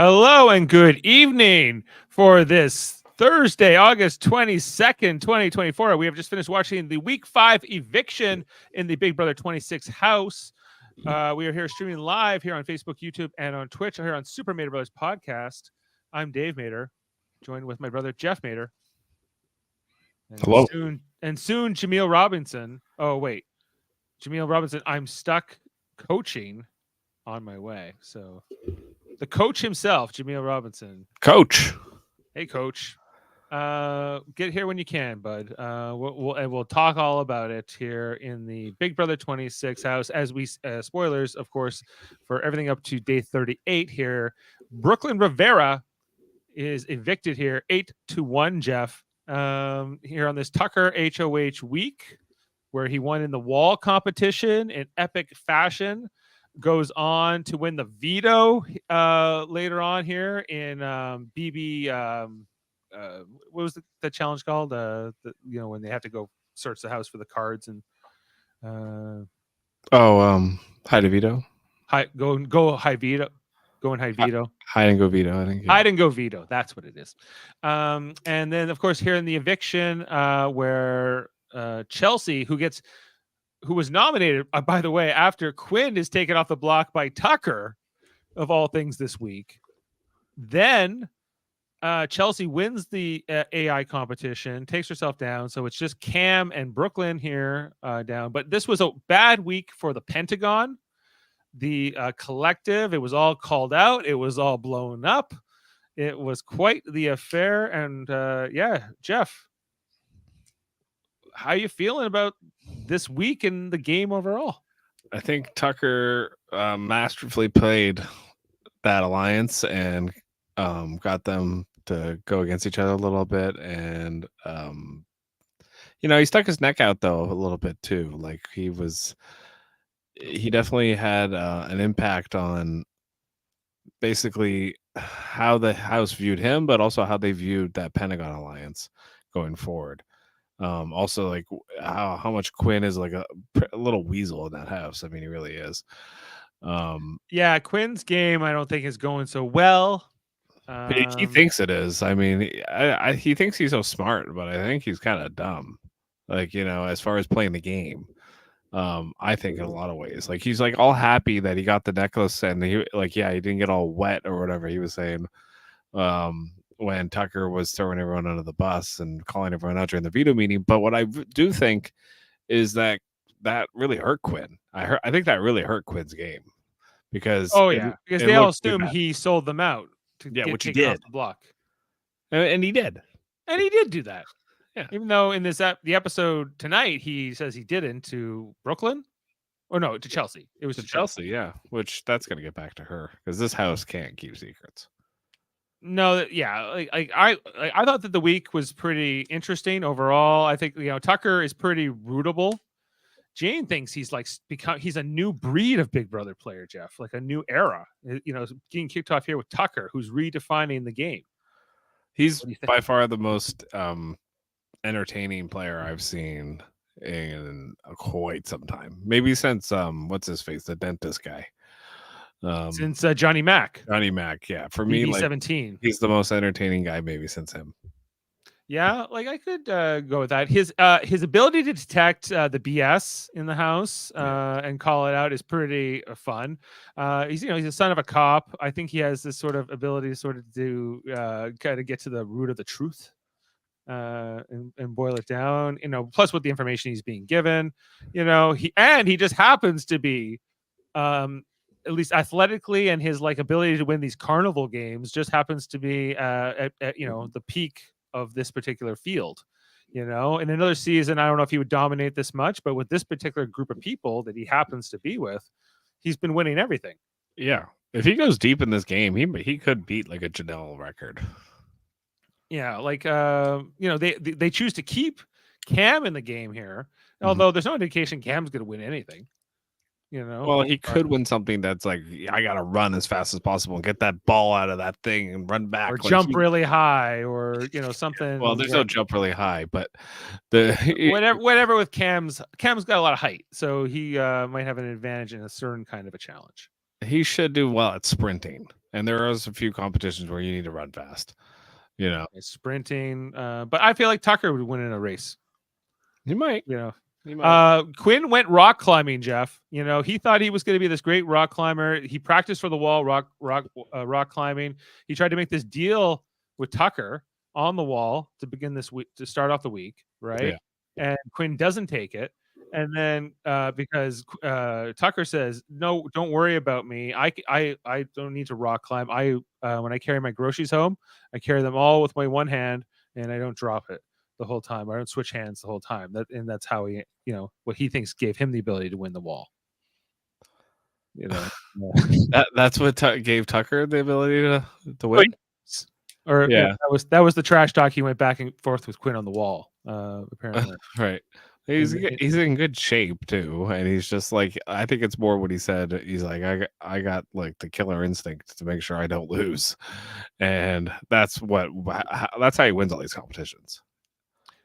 Hello and good evening for this Thursday, August 22nd, 2024. We have just finished watching the Week 5 Eviction in the Big Brother 26 house. We are here streaming live here on Facebook, YouTube, and on Twitch here on Super Mater Brothers Podcast. I'm Dave Mater, joined with my brother Jeff Mater. And Hello. Soon Jaemeel Robinson. Oh, wait. Jaemeel Robinson, I'm stuck coaching on my way. So the coach himself, Jaemeel Robinson. Coach. Hey, coach. Get here when you can, bud. We'll talk all about it here in the Big Brother 26 house. As we spoilers, of course, for everything up to day 38 here. Brooklyn Rivera is evicted here 8-1, Jeff. Here on this Tucker HOH week, where he won in the wall competition in epic fashion. Goes on to win the veto later on here in BB. What was the challenge called? When they have to go search the house for the cards and hide a veto. Go high veto. Go and hide veto. Hide and go veto, I think. Yeah. Hide and go veto. That's what it is. And then of course here in the eviction, where Chelsea, who was nominated, by the way, after Quinn is taken off the block by Tucker, of all things this week. Then Chelsea wins the AI competition, takes herself down. So it's just Cam and Brooklyn here down. But this was a bad week for the Pentagon, the collective. It was all called out. It was all blown up. It was quite the affair. And Jeff, how are you feeling about this week in the game overall? I think Tucker masterfully played that alliance and got them to go against each other a little bit. And, he stuck his neck out, though, a little bit, too. Like, he definitely had an impact on basically how the house viewed him, but also how they viewed that Pentagon alliance going forward. Also, like how much Quinn is like a little weasel in that house. I mean, he really is. Quinn's game I don't think is going so well. He thinks it is. I mean, he thinks he's so smart, but I think he's kind of dumb. Like, as far as playing the game, I think in a lot of ways, like he's like all happy that he got the necklace and he didn't get all wet or whatever he was saying. When Tucker was throwing everyone under the bus and calling everyone out during the veto meeting. But what I do think is that really hurt Quinn. I think that really hurt Quinn's game because because they all assume he sold them out to get which he taken did off the block, and he did, do that. Yeah, even though in the episode tonight he says he didn't to Brooklyn, or no, to Chelsea. It was to Chelsea, yeah. Which that's gonna get back to her because this house can't keep secrets. No, I thought that the week was pretty interesting overall. I think Tucker is pretty rootable. Jane thinks he's he's a new breed of Big Brother player, Jeff, like a new era. Getting kicked off here with Tucker, who's redefining the game. He's by far the most entertaining player I've seen in quite some time. Maybe since what's his face, the dentist guy. Since Johnny Mac. Yeah. For me, 17. He's the most entertaining guy, maybe since him. Yeah, I could go with that. His ability to detect the BS in the house and call it out is pretty fun. He's a son of a cop. I think he has this sort of ability to sort of do kind of get to the root of the truth and boil it down. Plus with the information he's being given, he just happens to be at least athletically, and his ability to win these carnival games just happens to be at the peak of this particular field. In another season, I don't know if he would dominate this much, but with this particular group of people that he happens to be with, he's been winning everything. Yeah, if he goes deep in this game, he could beat like a Janelle record. Yeah, they choose to keep Cam in the game here, although there's no indication Cam's going to win anything. Well, he could win something that's like, I gotta run as fast as possible and get that ball out of that thing and run back, or jump really high, or something. Well, there's no jump really high, but whatever with Cam's got a lot of height, so he might have an advantage in a certain kind of a challenge. He should do well at sprinting. And there is a few competitions where you need to run fast. You know, sprinting. But I feel like Tucker would win in a race. you might. You know, You might. Quinn went rock climbing, Jeff. You know, he thought he was going to be this great rock climber. He practiced for the wall rock climbing. He tried to make this deal with Tucker on the wall to begin this week, to start off the week, right? Yeah. And Quinn doesn't take it. And then because Tucker says, "No, don't worry about me. I don't need to rock climb. When I carry my groceries home, I carry them all with my one hand, and I don't drop it the whole time. I don't switch hands the whole time." That's how he, what he thinks gave him the ability to win the wall. You know, That's what gave Tucker the ability to Wait, win. or Yeah. that was the trash talk he went back and forth with Quinn on the wall. Apparently, Right. He's In- he's in good shape too, and he's just like, I think it's more what he said. He's like, I got like the killer instinct to make sure I don't lose, and that's how he wins all these competitions.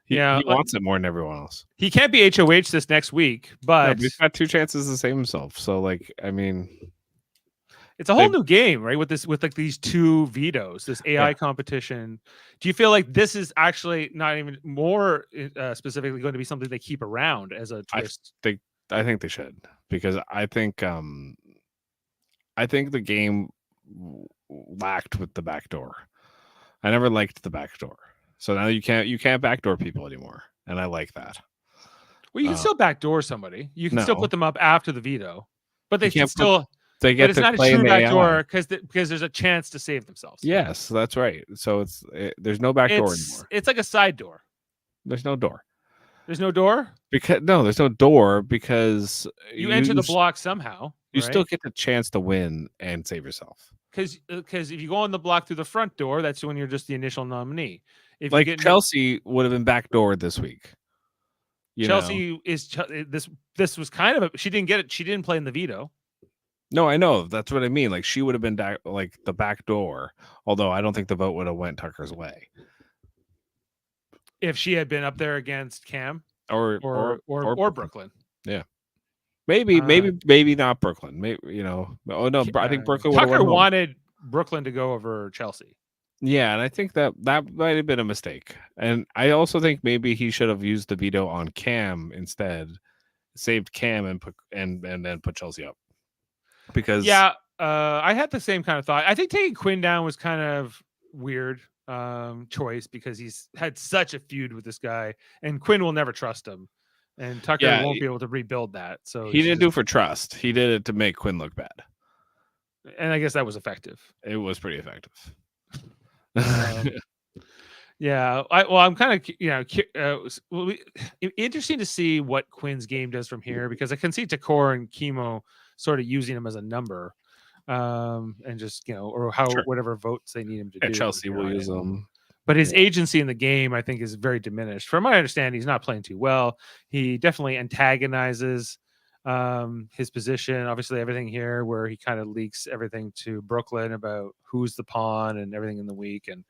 He wants it more than everyone else. He can't be HOH this next week, but he's got 2 chances to save himself. So like, I mean, it's a whole new game, right? With like these 2 vetoes, this AI competition. Do you feel like this is actually not even more specifically going to be something they keep around as a twist? I think they should, because I think the game lacked with the backdoor. I never liked the backdoor. So now you can't backdoor people anymore, and I like that. Well, you can still backdoor somebody. You can still put them up after the veto, but they can still. They get but it's to not a play true in the backdoor AI. because there's a chance to save themselves. Yes, that's right. So there's no backdoor anymore. It's like a side door. There's no door. There's no door? There's no door because you enter the block somehow. You right? still get the chance to win and save yourself. Because if you go on the block through the front door, that's when you're just the initial nominee. If like you get Chelsea would have been backdoored this week. Chelsea is this was kind of she didn't get it. She didn't play in the veto. No, I know. That's what I mean. Like, she would have been like the back door, although I don't think the vote would have went Tucker's way. If she had been up there against Cam or Brooklyn. Yeah. Maybe not Brooklyn. Maybe, oh no, I think Brooklyn Tucker wanted Brooklyn to go over Chelsea. Yeah, and I think that might have been a mistake. And I also think maybe he should have used the veto on Cam instead, saved Cam and then put Chelsea up. Because I had the same kind of thought. I think taking Quinn down was kind of weird choice because he's had such a feud with this guy, and Quinn will never trust him, and Tucker won't be able to rebuild that. So he didn't do it for trust. He did it to make Quinn look bad, and I guess that was effective. It was pretty effective. I'm kind of interesting to see what Quinn's game does from here, because I can see Takor and Chemo sort of using him as a number, and just or whatever votes they need him to do. Chelsea will use them, but his agency in the game, I think, is very diminished. From my understanding, he's not playing too well. He definitely antagonizes his position. Obviously, everything here where he kind of leaks everything to Brooklyn about who's the pawn and everything in the week, and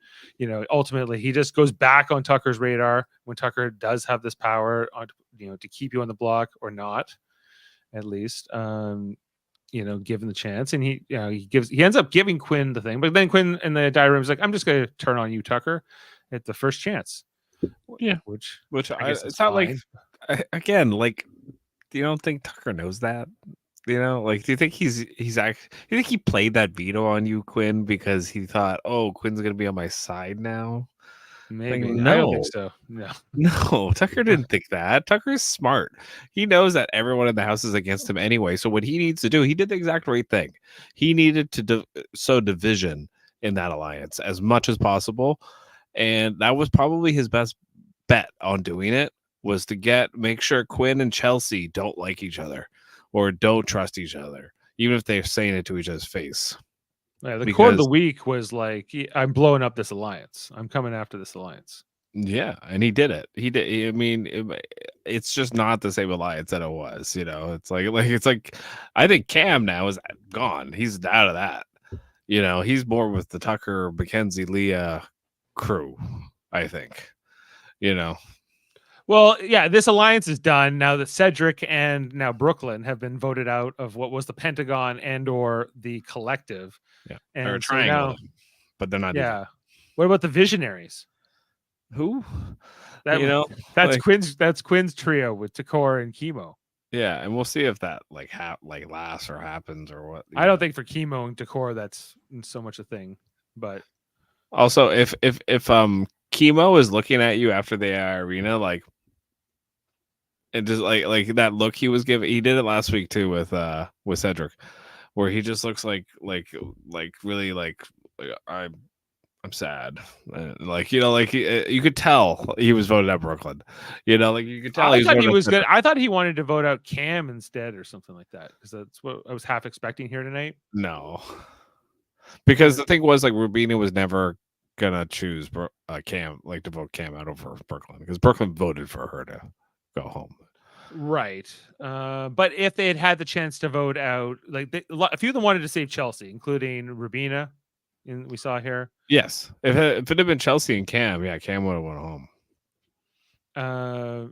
ultimately he just goes back on Tucker's radar when Tucker does have this power on to keep you on the block or not, at least given the chance. And he ends up giving Quinn the thing, but then Quinn in the diary room is like, I'm just going to turn on you, Tucker, at the first chance. Yeah, which it's not fine. Like, again, like, you don't think Tucker knows that? Like, do you think do you think he played that veto on you, Quinn, because he thought, oh, Quinn's gonna be on my side now? Maybe. Like, no. I don't think so. No, Tucker didn't think that. Tucker's smart. He knows that everyone in the house is against him anyway. So what he needs to do, he did the exact right thing. He needed to sow division in that alliance as much as possible, and that was probably his best bet on doing it, was to make sure Quinn and Chelsea don't like each other or don't trust each other, even if they're saying it to each other's face. Yeah, the core of the week was like, I'm blowing up this alliance. I'm coming after this alliance. Yeah, and he did it. He did. I mean, it's just not the same alliance that it was. It's like I think Cam now is gone. He's out of that. He's more with the Tucker, Mackenzie, Leah crew, I think. Well, yeah, this alliance is done now that Cedric and now Brooklyn have been voted out of what was the Pentagon and or the Collective. Yeah, or a And so triangle, now, but they're not even. yeah. What about the Visionaries? Who? That You know, that's like Quinn's trio with Takor and Chemo. yeah, and we'll see if that like lasts or happens or what. I don't think for Chemo and Takor that's so much a thing, but Also, if Chemo is looking at you after the AI arena, like it just like that look he was giving, he did it last week too with Cedric, where he just looks like really like I'm sad, like like you could tell he was voted out Brooklyn, like you could tell I he was thought he voted out was good. Cedric. I thought he wanted to vote out Cam instead or something like that because that's what I was half expecting here tonight. No, because the thing was like Rubina was never gonna choose Cam, like to vote Cam out over Brooklyn because Brooklyn voted for her to go home. Right. But if they had had the chance to vote out, like a few of them wanted to save Chelsea, including Rubina, we saw here. Yes, if it had been Chelsea and Cam, yeah, Cam would have went home.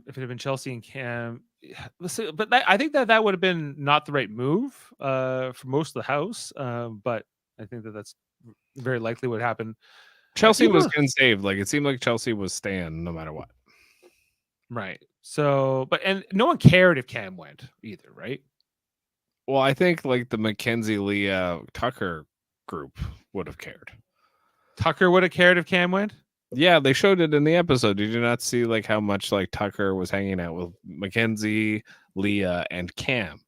If it had been Chelsea and Cam, but I think that would have been not the right move for most of the house. But I think that's very likely what happened. Chelsea was getting saved. Like it seemed like Chelsea was staying no matter what. Right. So, and no one cared if Cam went either, right? Well, I think like the Mackenzie Leah Tucker group would have cared. Tucker would have cared if Cam went. Yeah, they showed it in the episode. Did you not see like how much like Tucker was hanging out with Mackenzie, Leah, and Cam?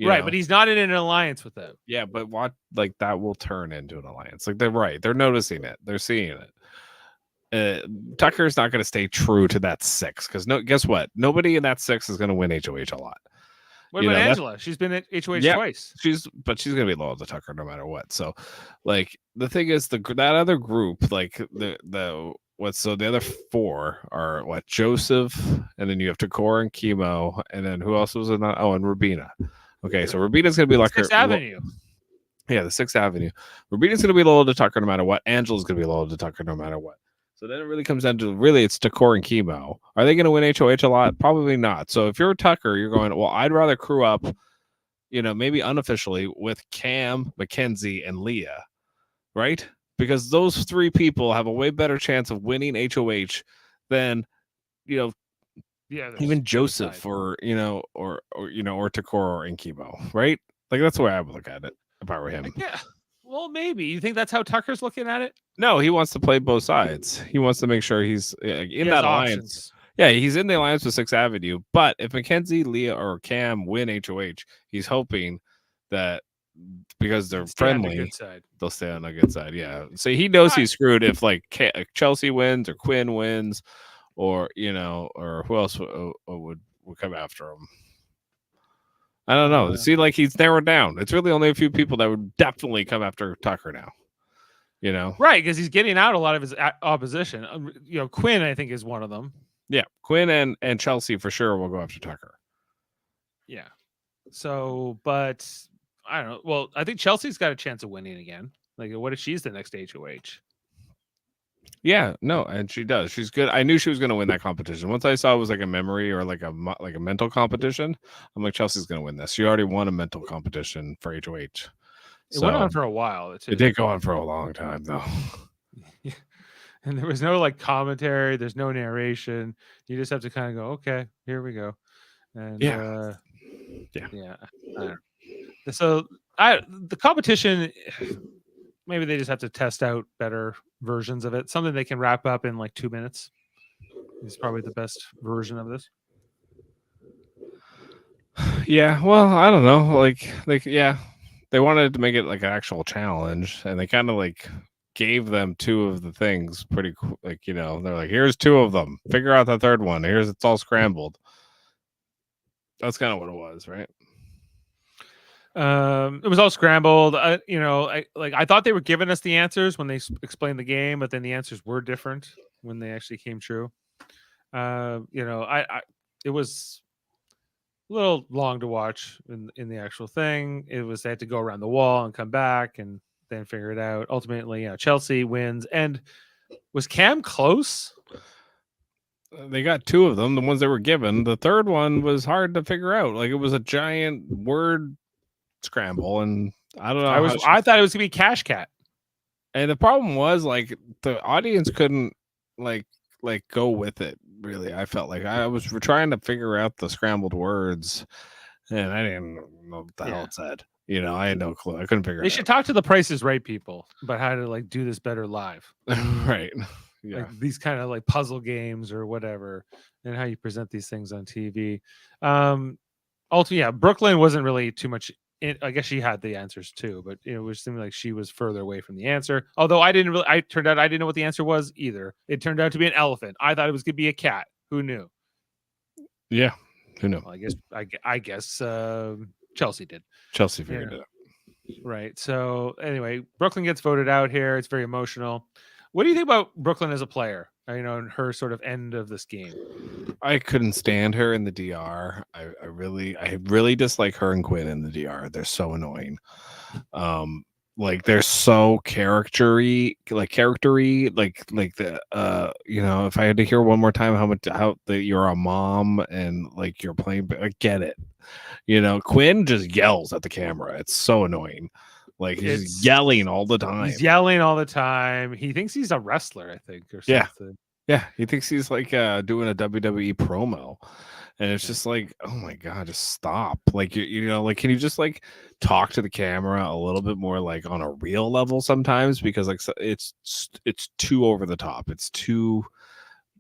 Right, but he's not in an alliance with them. Yeah, but what like that will turn into an alliance. Like they're right. They're noticing it. They're seeing it. Tucker's not going to stay true to that 6 because guess what? Nobody in that 6 is going to win HOH a lot. What about Angela? She's been at HOH twice. She's going to be loyal to Tucker no matter what. So, like the thing is, that other group, like the other 4 are what Joseph, and then you have Takor and Chemo, and then who else was in that? Oh, and Rubina. Okay, so Rubina's going to be like 6th Avenue. Yeah, the 6th Avenue. Rubina's going to be loyal to Tucker no matter what. Angela's going to be loyal to Tucker no matter what. So then it really comes down to it's Takor and Chemo. Are they going to win HOH a lot? Probably not. So if you're Tucker, you're going, well, I'd rather crew up, maybe unofficially with Cam, Mackenzie, and Leah, right? Because those 3 people have a way better chance of winning HOH than, even Joseph or Takor or Chemo, right? Like that's the way I would look at it if I were him. Yeah. Well, maybe. You think that's how Tucker's looking at it? No, he wants to play both sides. He wants to make sure he's in that alliance. Yeah, he's in the alliance with 6th Avenue. But if Mackenzie, Leah, or Cam win HOH, he's hoping that because they're friendly, they'll stay on the good side. Yeah. So he knows he's screwed if like Chelsea wins or Quinn wins, or or who else would come after him. I don't know. It seems like he's narrowed down. It's really only a few people that would definitely come after Tucker now. Right, because he's getting out a lot of his opposition. Quinn, I think, is one of them. Yeah, Quinn and Chelsea for sure will go after Tucker. Yeah. So, but I don't know. Well, I think Chelsea's got a chance of winning again. Like, what if she's the next HOH? Yeah, no, and she does. She's good. I knew she was going to win that competition. Once I saw it was like a memory or like a mental competition, I'm like, Chelsea's going to win this. She already won a mental competition for HOH. It went on for a while. It did go on for a long time, though. And there was no like commentary. There's no narration. You just have to kind of go, okay, here we go. And yeah. So the competition, maybe they just have to test out better versions of it. Something they can wrap up in like 2 minutes is probably the best version of this. Yeah, well, I don't know. Like they wanted to make it like an actual challenge, and they kind of like gave them 2 of the things pretty like they're like, here's 2 of them. Figure out the third one. It's all scrambled. That's kind of what it was, right? It was all scrambled. I thought they were giving us the answers when they explained the game, but then the answers were different when they actually came true. It was a little long to watch in the actual thing. It was they had to go around the wall and come back and then figure it out. Ultimately, Chelsea wins. And was Cam close? They got two of them, the ones they were given. The third one was hard to figure out. Like it was a giant word scramble, and I don't know how. I thought it was gonna be Cash Cat. And the problem was like the audience couldn't like go with it. Really, I felt like I was trying to figure out the scrambled words, and I didn't know what the hell it said. You know, I had no clue. I couldn't figure it out. They should talk to the Price is Right people about how to like do this better live. Right. Yeah. Like these kind of like puzzle games or whatever, and how you present these things on TV. Ultimately, yeah, Brooklyn wasn't really too much. I guess she had the answers too, but it was seeming like she was further away from the answer. Although I turned out I didn't know what the answer was either. It turned out to be an elephant. I thought it was going to be a cat. Who knew? Yeah, who knew? Well, I guess Chelsea did. Chelsea figured it out. Right. So anyway, Brooklyn gets voted out here. It's very emotional. What do you think about Brooklyn as a player? You know, and her sort of end of this game. I couldn't stand her in the DR. I really dislike her and Quinn in the DR. They're so annoying. Like they're so charactery, like the you know, if I had to hear one more time how that you're a mom and like you're playing, I get it. You know, Quinn just yells at the camera. It's so annoying. Like he's yelling all the time. He's yelling all the time. He thinks he's a wrestler, I think, or something. Yeah, he thinks he's like doing a WWE promo. And it's just like, oh my god, just stop. Like you know, like can you just like talk to the camera a little bit more like on a real level sometimes, because like it's too over the top. It's too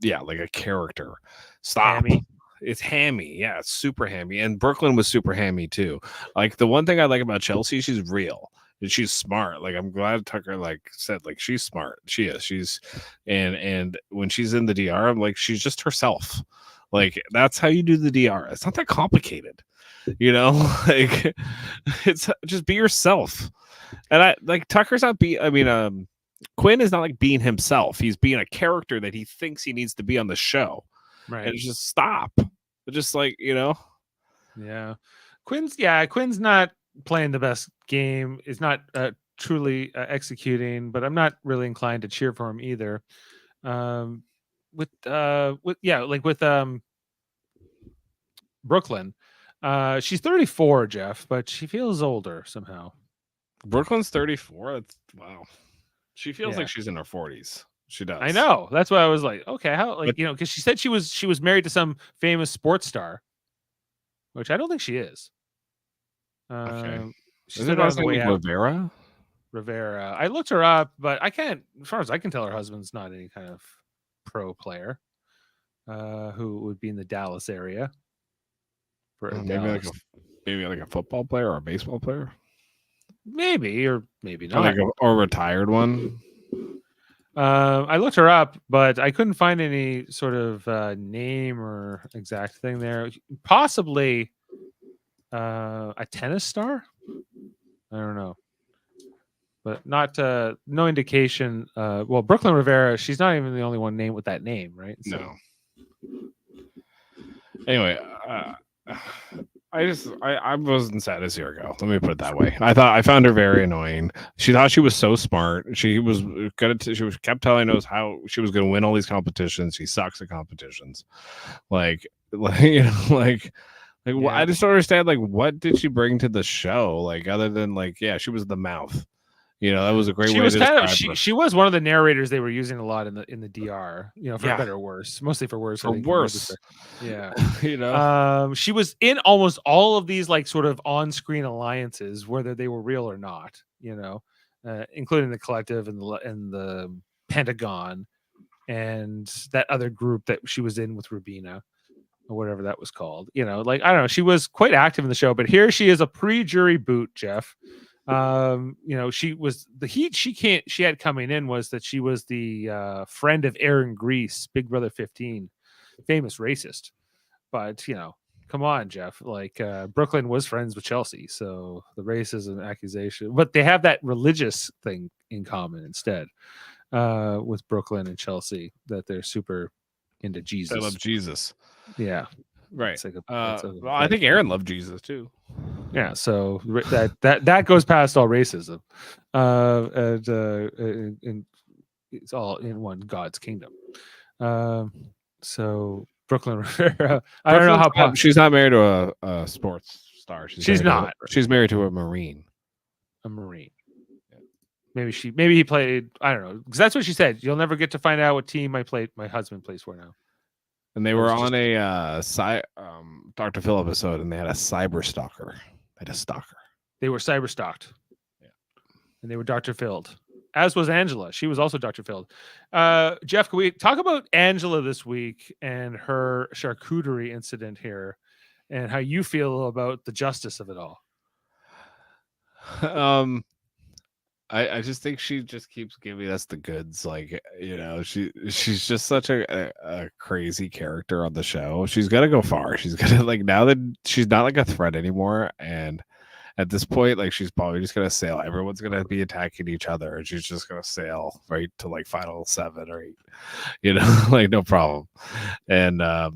like a character. Stop. Hammy. It's hammy. Yeah, it's super hammy. And Brooklyn was super hammy too. Like the one thing I like about Chelsea, she's real. And she's smart. Like I'm glad Tucker like said like she's smart. She is. She's and when she's in the DR, I'm like she's just herself. Like that's how you do the DR. It's not that complicated. You know, like it's just be yourself. And I like Tucker's not Quinn is not like being himself. He's being a character that he thinks he needs to be on the show. Right. And it's just stop. Just like, you know. Yeah. Quinn's not playing the best game. Is not truly executing, but I'm not really inclined to cheer for him either. With Brooklyn, she's 34, Jeff, but she feels older somehow. Brooklyn's 34. That's wow. She feels like she's in her 40s. She does. I know. That's why I was like, okay, how like, you know, because she said she was married to some famous sports star, which I don't think she is. Okay. She's on the way out. Rivera. I looked her up, but I can't. As far as I can tell, her husband's not any kind of pro player who would be in the Dallas area. Maybe like a football player or a baseball player. Maybe or maybe not. Or a retired one. I looked her up, but I couldn't find any sort of name or exact thing there. Possibly a tennis star. I don't know, but not no indication. Well, Brooklyn Rivera, she's not even the only one named with that name, right? So. No. Anyway, I wasn't sad as a year ago. Let me put it that way. I found her very annoying. She thought she was so smart. She was kept telling us how she was going to win all these competitions. She sucks at competitions. Like you know, like I just don't understand. Like, what did she bring to the show? Like, other than like, yeah, she was the mouth. You know, that was a great way to describe her. She was one of the narrators they were using a lot in the DR, you know, for better or worse. Mostly for worse. For worse. Yeah. You know. She was in almost all of these like sort of on-screen alliances, whether they were real or not, you know, including the Collective and the Pentagon and that other group that she was in with Rubina or whatever that was called. You know, like I don't know, she was quite active in the show, but here she is a pre-jury boot, Jeff. You know, she was the heat she had coming in was that she was the friend of Aaron Grease, Big Brother 15, famous racist. But you know, come on, Jeff. Like Brooklyn was friends with Chelsea, so the racism accusation, but they have that religious thing in common instead with Brooklyn and Chelsea, that they're super into Jesus. They love Jesus. Yeah. Right. Well, I think Aaron loved Jesus too. Yeah, so that goes past all racism, and it's all in one God's kingdom. So Brooklyn Rivera. I don't know She's not married to a sports star. She's not She's married to a Marine. a Marine. Maybe he played. I don't know, because that's what she said. You'll never get to find out what team my husband plays for now. And they were on a Dr. Phil episode, and they had a cyber stalker. They had a stalker. They were cyber stalked. Yeah. And they were Dr. Filled. As was Angela. She was also Dr. Filled. Jeff, can we talk about Angela this week and her charcuterie incident here and how you feel about the justice of it all? I just think she just keeps giving us the goods. Like, she's just such a crazy character on the show. She's gonna go far. She's gonna, like, now that she's not like a threat anymore, and at this point, like, she's probably just gonna sail. Everyone's gonna be attacking each other, and she's just gonna sail right to like final 7 or 8, like, no problem. And I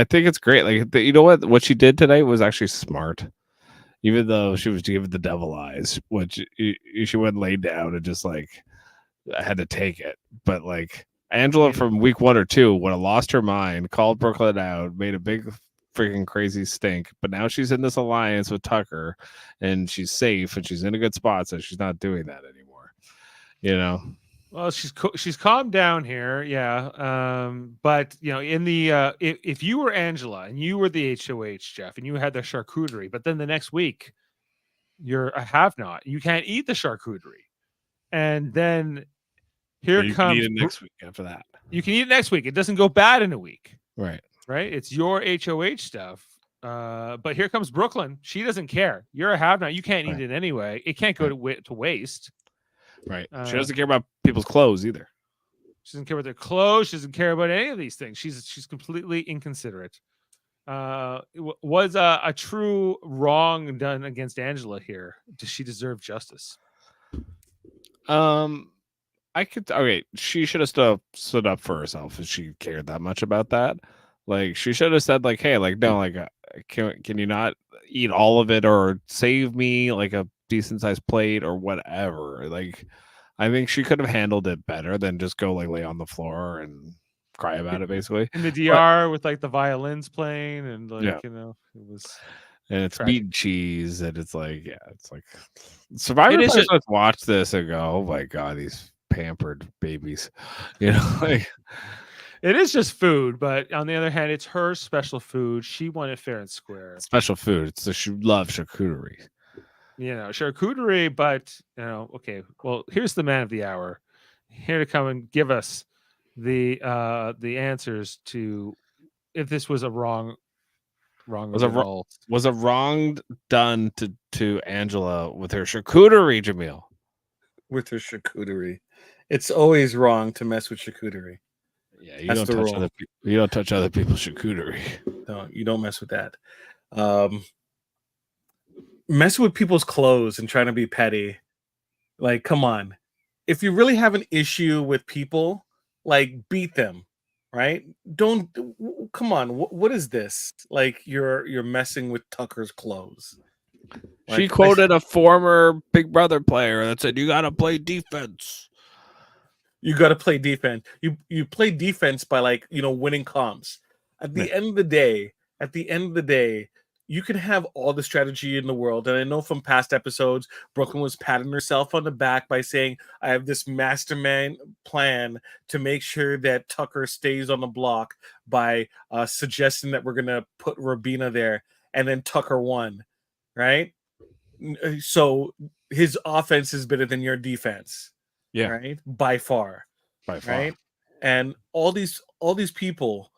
think it's great. Like, you know what she did tonight was actually smart. Even though she was given the devil eyes, which she went and laid down and just, like, had to take it. But, like, Angela from week 1 or 2 would have lost her mind, called Brooklyn out, made a big freaking crazy stink. But now she's in this alliance with Tucker, and she's safe, and she's in a good spot, so she's not doing that anymore. Well, she's calmed down here, yeah. But in the if you were Angela and you were the HOH, Jeff, and you had the charcuterie, but then the next week you're a have-not, you can't eat the charcuterie, and then here you comes can eat it next week after that. You can eat it next week. It doesn't go bad in a week, right? It's your HOH stuff. But here comes Brooklyn. She doesn't care. You're a have-not. You can't eat it anyway. It can't go to waste. Right. She doesn't care about people's clothes either. She doesn't care about their clothes. She doesn't care about any of these things. She's completely inconsiderate. Was a true wrong done against Angela here? Does she deserve justice? She should have stood up for herself if she cared that much about that. Like, she should have said, like, hey, like, no, like, can you not eat all of it, or save me like a decent sized plate or whatever. Like, I think she could have handled it better than just go, like, lay on the floor and cry about it, basically. In the DR with, like, the violins playing and, like, it was. And it's meat and cheese, and it's like, it's like Survivor players let's watch this and go, oh my god, these pampered babies, like. It is just food, but on the other hand, it's her special food. She won it fair and square. Special food. So she loves charcuterie. Charcuterie, but okay. Well, here's the man of the hour, here to come and give us the answers to if this was a wrong. Was a wrong done to Angela with her charcuterie, Jaemeel? With her charcuterie, it's always wrong to mess with charcuterie. Yeah, you don't touch other people's charcuterie. No, you don't mess with that. Messing with people's clothes and trying to be petty, like, come on. If you really have an issue with people, like, beat them, right? Don't. Come on. What is this? Like, you're messing with Tucker's clothes. She quoted a former Big Brother player that said, "You got to play defense." You got to play defense. You play defense by, like, winning comps. At the end of the day, you can have all the strategy in the world. And I know from past episodes, Brooklyn was patting herself on the back by saying, I have this mastermind plan to make sure that Tucker stays on the block by suggesting that we're going to put Rabina there. And then Tucker won, right? So his offense is better than your defense. Yeah. Right. By far. Right. And all these people,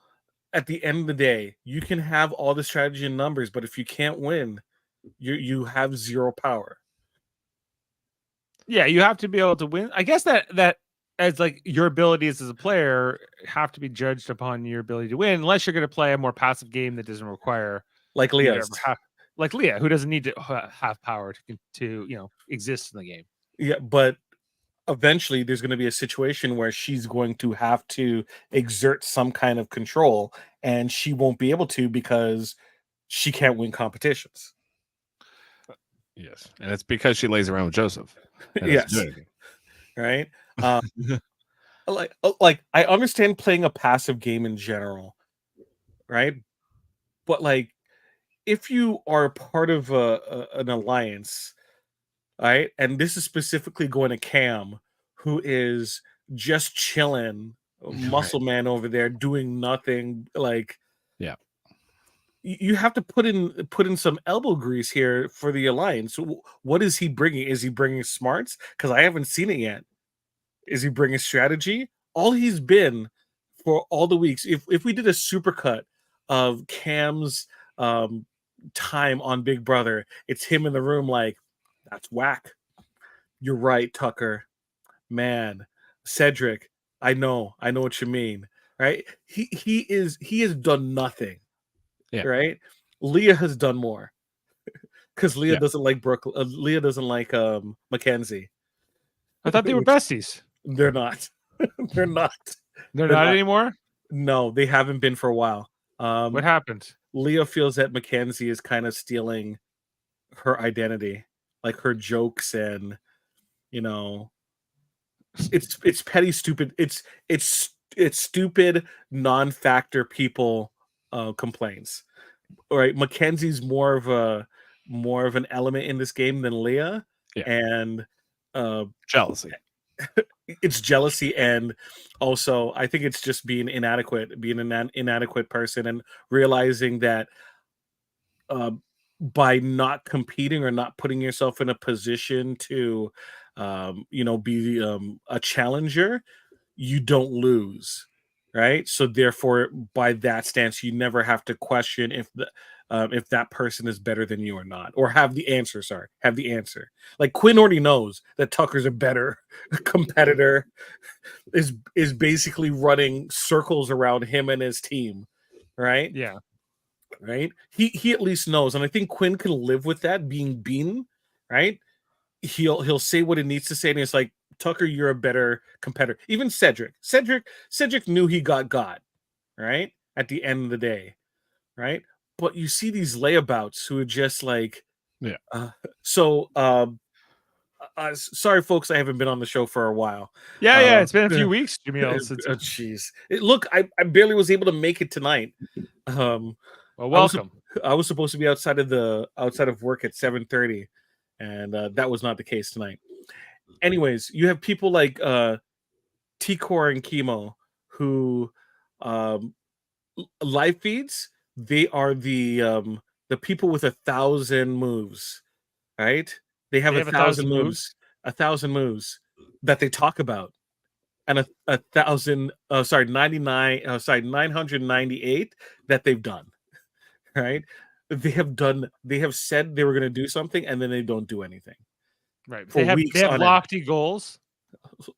at the end of the day, you can have all the strategy and numbers, but if you can't win, you have zero power. Yeah, you have to be able to win. I guess that as, like, your abilities as a player have to be judged upon your ability to win, unless you're going to play a more passive game that doesn't require, like Leah, like Leah, who doesn't need to have power to exist in the game. Yeah, but eventually there's going to be a situation where she's going to have to exert some kind of control, and she won't be able to because she can't win competitions. Yes. And it's because she lays around with Joseph. Yes. Right. like I understand playing a passive game in general, right? But like if you are part of an alliance, right? And this is specifically going to Cam, who is just chilling, muscle man over there doing nothing. Like, Yeah. you have to put in some elbow grease here for the alliance. What is he bringing? Is he bringing smarts? Because I haven't seen it yet. Is he bringing strategy? All he's been for all the weeks. If we did a supercut of Cam's time on Big Brother, it's him in the room like, that's whack. You're right, Tucker. Man, Cedric, I know what you mean. Right? He has done nothing. Yeah. Right? Leah has done more. Because Leah doesn't like Brooklyn. Leah doesn't like Mackenzie. I thought they were besties. They're not. They're not. They're not anymore? No, they haven't been for a while. What happened? Leah feels that Mackenzie is kind of stealing her identity, like her jokes, and it's petty, stupid. It's stupid, non-factor people complaints. All right, Mackenzie's more of an element in this game than Leah, and jealousy. It's jealousy, and also I think it's just being an inadequate person, and realizing that by not competing or not putting yourself in a position to be a challenger, you don't lose, right? So therefore, by that stance, you never have to question if that person is better than you or not, or have the answer. Like Quinn already knows that Tucker's a better competitor, is basically running circles around him and his team, right? Yeah. Right. He at least knows, and I think Quinn can live with that being beaten, right? He'll say what he needs to say, and it's like, Tucker, you're a better competitor. Even Cedric knew he got right at the end of the day, right? But you see these layabouts who are just like, sorry, folks, I haven't been on the show for a while. Yeah, it's been a few weeks, Jaemeel. Jeez, look, I barely was able to make it tonight. Well, welcome. I was supposed to be outside of work at 7:30, and that was not the case tonight. Anyways, you have people like T-Core and Chemo who live feeds. They are the people with 1,000 moves, right? They have 1,000 moves, 1,000 moves that they talk about, and 998 that they've done, right? They have said they were going to do something, and then they don't do anything. Right. They have lofty goals.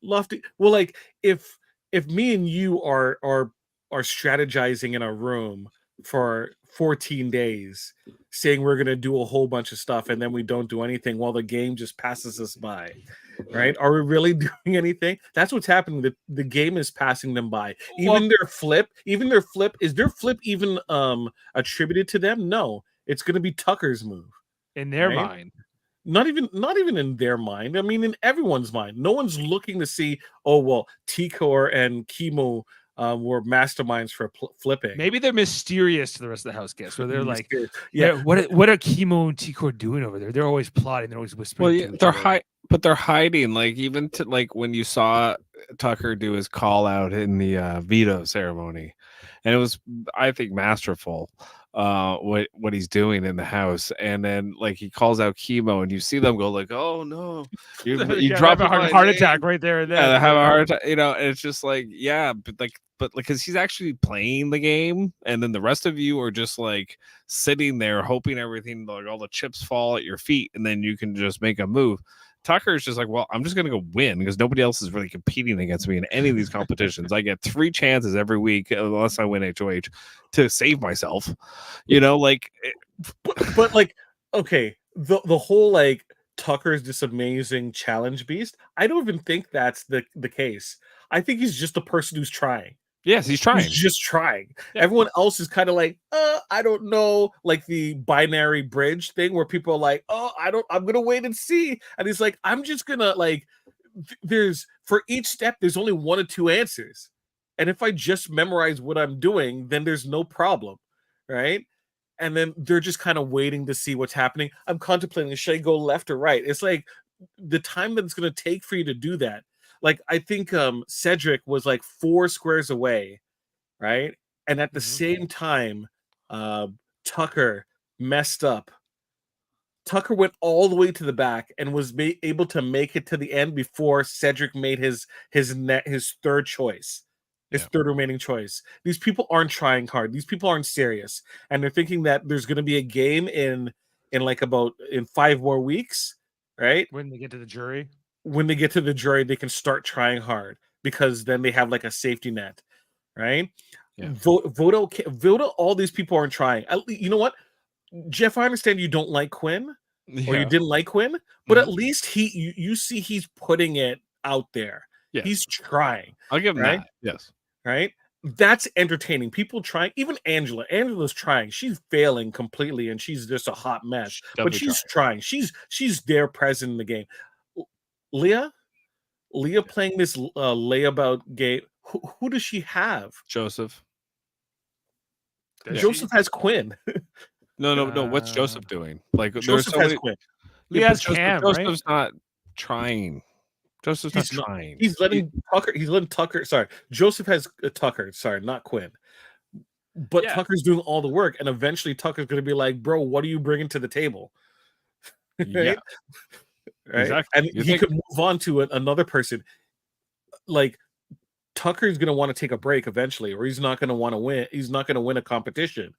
Lofty. Well, like if me and you are strategizing in a room for 14 days, saying we're going to do a whole bunch of stuff, and then we don't do anything while the game just passes us by, right? Are we really doing anything? That's what's happening. The game is passing them by. Even their flip is their flip even attributed to them? No, it's going to be Tucker's move in their mind. Not even in their mind. I mean, in everyone's mind. No one's looking to see, oh well, T-Core and Chemo were masterminds for flipping. Maybe they're mysterious to the rest of the house guests, where they're like, what are Chemo and T-Core doing over there? They're always plotting. They're always whispering. Well, they're hiding. Like, even to like when you saw Tucker do his call out in the veto ceremony, and it was, I think, masterful. What he's doing in the house, and then like he calls out Chemo, and you see them go like, "Oh no, you drop a heart attack right there and then." Yeah, have a heart attack, and it's just like, but because he's actually playing the game, and then the rest of you are just like sitting there hoping everything, like all the chips fall at your feet, and then you can just make a move. Tucker is just like, well, I'm just going to go win because nobody else is really competing against me in any of these competitions. I get 3 chances every week, unless I win HOH, to save myself. But like, okay, the whole like Tucker's this amazing challenge beast. I don't even think that's the case. I think he's just a person who's trying. Yes, he's trying. He's just trying. Yeah. Everyone else is kind of like, I don't know, like the binary bridge thing where people are like, I'm gonna wait and see, and he's like, I'm just gonna like there's for each step, there's only 1 or 2 answers. And if I just memorize what I'm doing, then there's no problem, right? And then they're just kind of waiting to see what's happening. I'm contemplating, should I go left or right? It's like the time that it's going to take for you to do that. Like I think Cedric was like 4 squares away, right? And at the same time, Tucker messed up. Tucker went all the way to the back and was able to make it to the end before Cedric made his third choice, his third remaining choice. These people aren't trying hard. These people aren't serious, and they're thinking that there's going to be a game in 5 more weeks, right? When they get to the jury, they can start trying hard because then they have like a safety net, right? Yeah. Voto, all these people aren't trying. You know what? Jeff, I understand you don't like Quinn, or you didn't like Quinn, but at least you see he's putting it out there. Yes. He's trying. I'll give him that. Yes. Right? That's entertaining. People trying. Even Angela's trying. She's failing completely, and she's just a hot mess. But she's trying. She's there, present in the game. Leah playing this layabout game. Who does she have? Joseph. Joseph has Quinn. No. What's Joseph doing? Like, Joseph has Quinn. Leah has Cam, Joseph's not trying. Joseph's not trying. He's letting Tucker. Sorry, Joseph has Tucker. Sorry, not Quinn. But Tucker's doing all the work, and eventually Tucker's going to be like, "Bro, what are you bringing to the table?" Right? Yeah, right. Exactly. And he could move on to another person. Like Tucker's going to want to take a break eventually, or he's not going to want to win. He's not going to win a competition.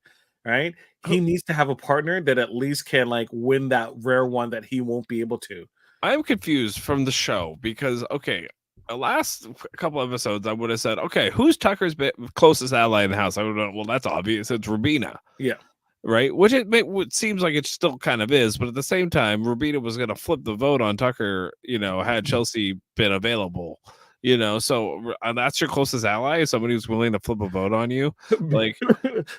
Right? He needs to have a partner that at least can like win that rare one that he won't be able to. I'm confused from the show because the last couple episodes I would have said, okay, who's Tucker's closest ally in the house? I would have, well, that's obvious. It's Rubina. Yeah. Right? Which it seems like it still kind of is, but at the same time, Rubina was going to flip the vote on Tucker, had Chelsea been available. So that's your closest ally, somebody who's willing to flip a vote on you, like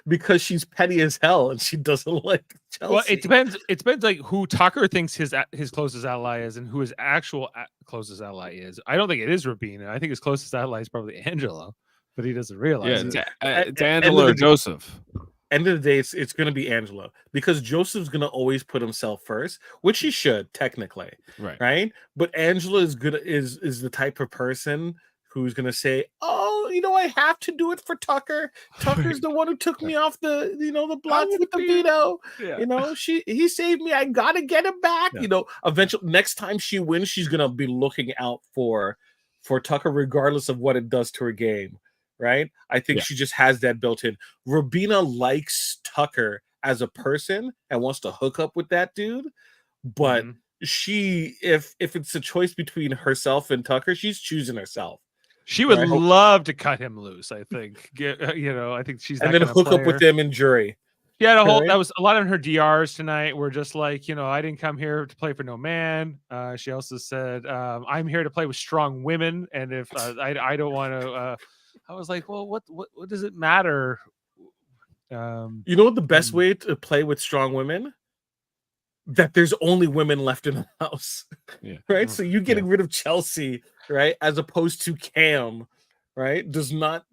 because she's petty as hell and she doesn't like Chelsea. Well, it depends. It depends like who Tucker thinks his closest ally is and who his actual closest ally is. I don't think it is Rubina. I think his closest ally is probably Angela, but he doesn't realize it. It's Angela or Joseph. End of the day, it's going to be Angela because Joseph's going to always put himself first, which he should technically, right? But Angela is the type of person who's going to say, "Oh, I have to do it for Tucker. Tucker's the one who took me off the block with the veto. Yeah. He saved me. I got to get him back. Yeah. Eventually, next time she wins, she's going to be looking out for Tucker, regardless of what it does to her game." Right? I think she just has that built in. Rubina likes Tucker as a person and wants to hook up with that dude, but she, if it's a choice between herself and Tucker, she's choosing herself. She would love to cut him loose. I think. I think she's and then hook up with them in jury. Yeah, that was a lot of her DRs tonight were just like, I didn't come here to play for no man. She also said, I'm here to play with strong women, and if I don't want to. I was like, well, what does it matter? What the best way to play with strong women? That there's only women left in the house. Yeah. Right? So you getting rid of Chelsea, right, as opposed to Cam, right, does not,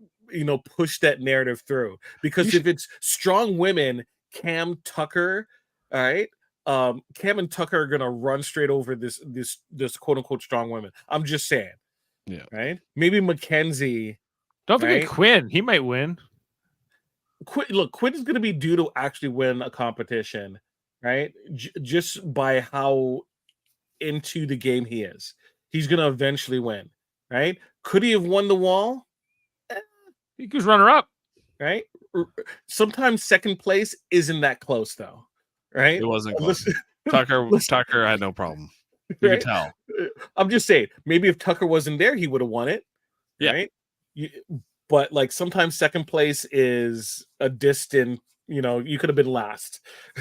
push that narrative through. Because if it's strong women, Cam, Tucker, all right, Cam and Tucker are gonna run straight over this quote unquote strong women. I'm just saying. Yeah. Right? Maybe Mackenzie. Don't forget Quinn. He might win. Quinn is going to be due to actually win a competition, right? Just by how into the game he is. He's going to eventually win, right? Could he have won the wall? He was runner-up. Right? Sometimes second place isn't that close, though, right? It wasn't close. Tucker had no problem. You could tell. I'm just saying, maybe if Tucker wasn't there, he would have won it, right? But like sometimes second place is a distant, you could have been last,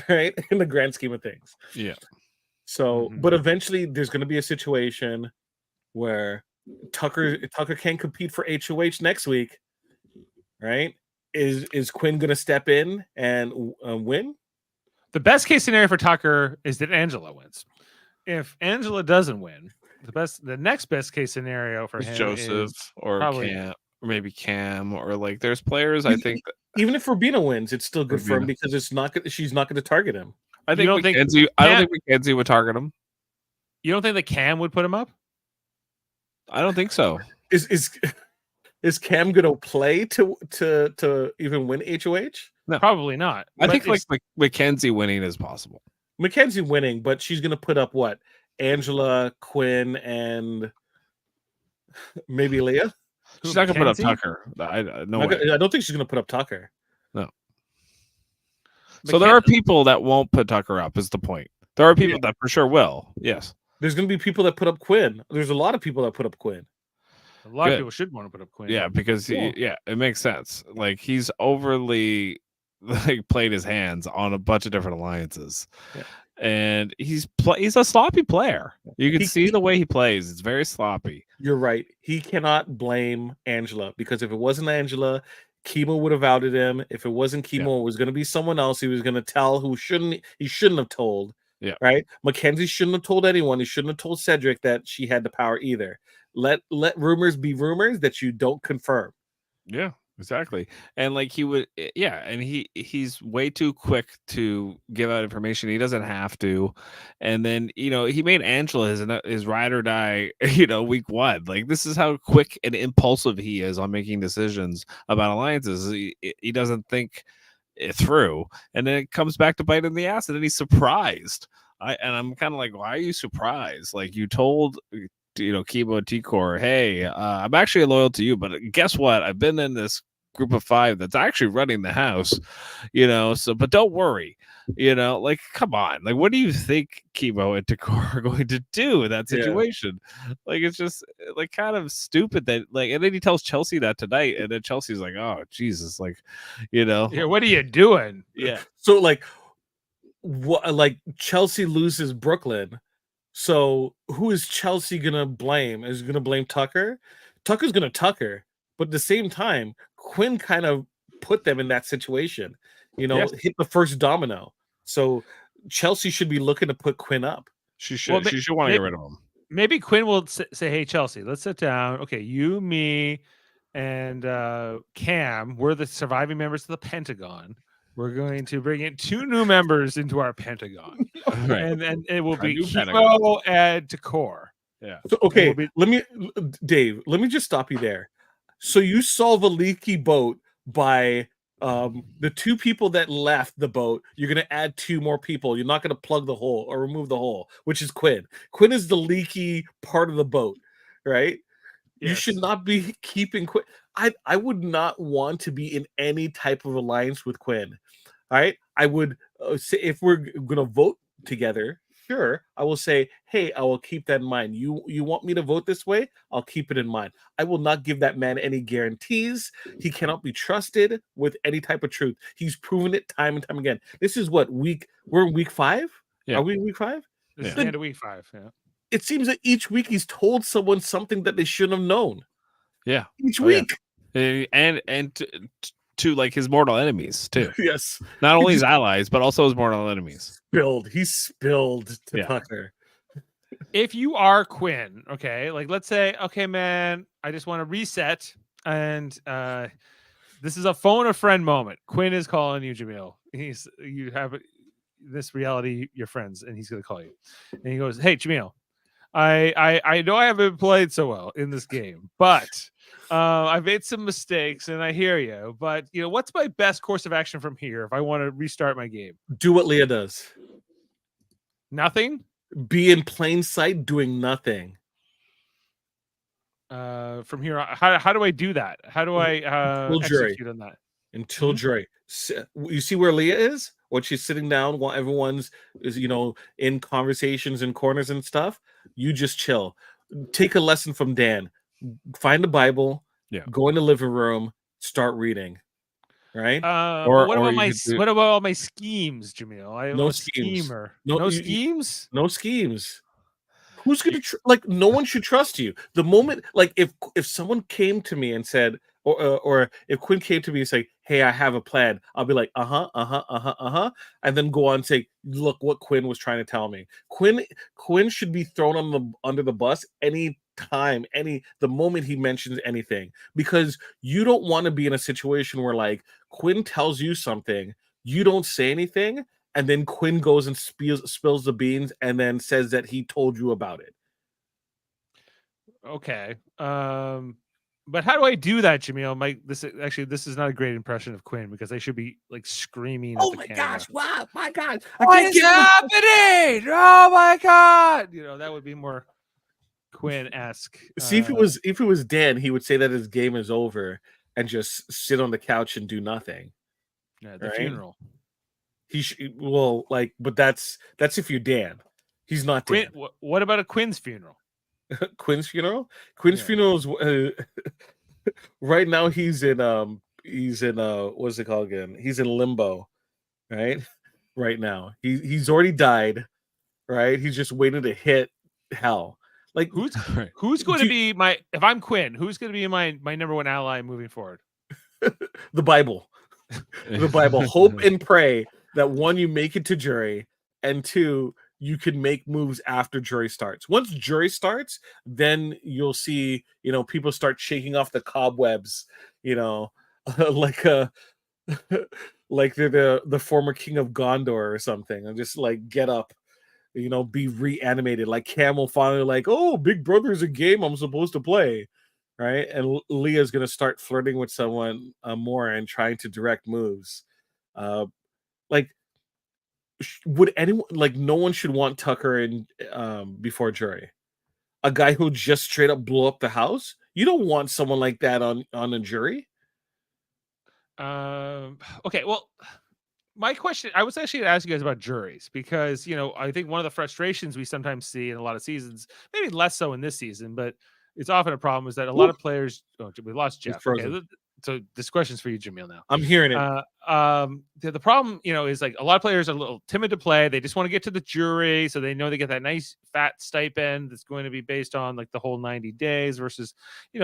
right? In the grand scheme of things. Yeah. So, but eventually there's going to be a situation where Tucker can't compete for HOH next week, right? Is Quinn going to step in and win? The best case scenario for Tucker is that Angela wins. If Angela doesn't win, the next best case scenario for It's him Joseph is or probably Cam or maybe Cam or like there's players I think Even if Rubina wins, it's still good for him Rubina. because she's not going to target him. I You think don't think McKenzie. I don't Cam- think McKenzie would target him. you don't think that Cam would put him up? I don't think so. Is Cam going to play to even win HOH? No, Probably not. I But think like it's- McKenzie winning is possible. Mackenzie winning, but she's going to put up what? Angela, Quinn, and maybe Leah. She's not gonna put up Mackenzie? Tucker. No way. I don't think she's going to put up Tucker. No. So there are people that won't put Tucker up. Is the point? There are people that for sure will. Yes. There's going to be people that put up Quinn. There's a lot of people that put up Quinn. A lot of people should want to put up Quinn. Yeah, because it makes sense. Like he's overly like played his hands on a bunch of different alliances. Yeah. And he's a sloppy player. You can see the way he plays. It's very sloppy. You're right. He cannot blame Angela because if it wasn't Angela, Chemo would have outed him. If it wasn't Chemo, it was going to be someone else. He was going to tell he shouldn't have told. Yeah. Right. Mackenzie shouldn't have told anyone. He shouldn't have told Cedric that she had the power either. Let rumors be rumors that you don't confirm. Yeah, exactly. And like he would, and he's way too quick to give out information. He doesn't have to. And then he made Angela his ride or die. Week 1. Like this is how quick and impulsive he is on making decisions about alliances. He doesn't think it through, and then it comes back to bite him in the ass, and then he's surprised. I'm kind of like, why are you surprised? Like you told. Kibo T-Core, hey, I'm actually loyal to you, but guess what? I've been in this group of 5 that's actually running the house, but don't worry, like, come on. Like, what do you think Kibo and T-Core are going to do in that situation? Yeah. Like, it's just like kind of stupid that and then he tells Chelsea that tonight, and then Chelsea's like, oh, Jesus, like, Yeah, what are you doing? Yeah. So like, what? Like Chelsea loses Brooklyn. So who is Chelsea gonna blame? Is gonna blame Tucker? Tucker's gonna Tucker, but at the same time, Quinn kind of put them in that situation. Hit the first domino. So Chelsea should be looking to put Quinn up. She should. She should want to get rid of him. Maybe Quinn will say, "Hey, Chelsea, let's sit down. Okay, you, me, and Cam. We're the surviving members of the Pentagon. We're going to bring in 2 new members into our Pentagon, right. and it will be Kibo and T-Core." Yeah. So, okay, Dave, let me just stop you there. So you solve a leaky boat by the 2 people that left the boat. You're going to add 2 more people. You're not going to plug the hole or remove the hole, which is Quinn. Quinn is the leaky part of the boat, right? Yes. You should not be keeping Quinn. I would not want to be in any type of alliance with Quinn. All right. I would say if we're going to vote together, sure, I will say, hey, I will keep that in mind. You want me to vote this way? I'll keep it in mind. I will not give that man any guarantees. He cannot be trusted with any type of truth. He's proven it time and time again. This is what we're in week 5? Yeah. Are we in week 5? This is the end of week 5. Yeah. It seems that each week he's told someone something that they shouldn't have known. Yeah. Each week. Yeah. And to like his mortal enemies too. Yes. Not only his allies, but also his mortal enemies. He spilled to Tucker. If you are Quinn, okay, like let's say, okay, man, I just want to reset, and this is a phone a friend moment. Quinn is calling you, Jaemeel. You have this reality, your friends, and he's gonna call you, and he goes, "Hey, Jaemeel, I know I haven't played so well in this game, but I've made some mistakes, and I hear you. But what's my best course of action from here if I want to restart my game?" Do what Leah does. Nothing. Be in plain sight, doing nothing. From here, how do I do that? How do I execute on that? Until jury. You see where Leah is? When she's sitting down while everyone's is in conversations and corners and stuff. You just chill. Take a lesson from Dan. Find a Bible. Yeah. Go in the living room. Start reading. Right. What about all my schemes, Jaemeel? No schemes. No schemes. No schemes. Who's gonna no one should trust you. The moment if someone came to me and said, or if Quinn came to me and said, hey, I have a plan, I'll be like, and then go on and say, look what Quinn was trying to tell me. Quinn should be thrown under the bus any time, the moment he mentions anything, because you don't want to be in a situation where like Quinn tells you something, you don't say anything, and then Quinn goes and spills the beans and then says that he told you about it. Okay. But how do I do that, Jaemeel? This is not a great impression of Quinn because I should be like screaming at Oh the my camera. gosh! Wow! My God! What is happening? Oh my God! That would be more Quinn-esque. See, if it was Dan, he would say that his game is over and just sit on the couch and do nothing. Yeah, the right? funeral. But that's if you're Dan. He's not Dan. What about a Quinn's funeral? Quinn's funeral? Quinn's funeral is right now. He's in what's it called again? He's in limbo, right? Right now, he's already died, right? He's just waiting to hit hell. Like who's going to be if I'm Quinn? Who's going to be my number one ally moving forward? The Bible. The Bible. Hope and pray that one, you make it to jury, and two, you can make moves after jury starts. Once jury starts, then you'll see, people start shaking off the cobwebs, like like they're the former king of Gondor or something, and just like get up, be reanimated. Like Cam will finally like, oh, Big Brother's a game I'm supposed to play. Right, and Leah's gonna start flirting with someone more and trying to direct moves. Would anyone like? No one should want Tucker in before jury. A guy who just straight up blew up the house. You don't want someone like that on a jury. Okay, well, my question, I was actually going to ask you guys about juries because I think one of the frustrations we sometimes see in a lot of seasons, maybe less so in this season, but it's often a problem, is that a lot of players. Oh, we lost Jeff. Okay, so this question's for you, Jaemeel. Now I'm hearing it. The problem, is like a lot of players are a little timid to play. They just want to get to the jury, so they know they get that nice fat stipend that's going to be based on like the whole 90 days versus,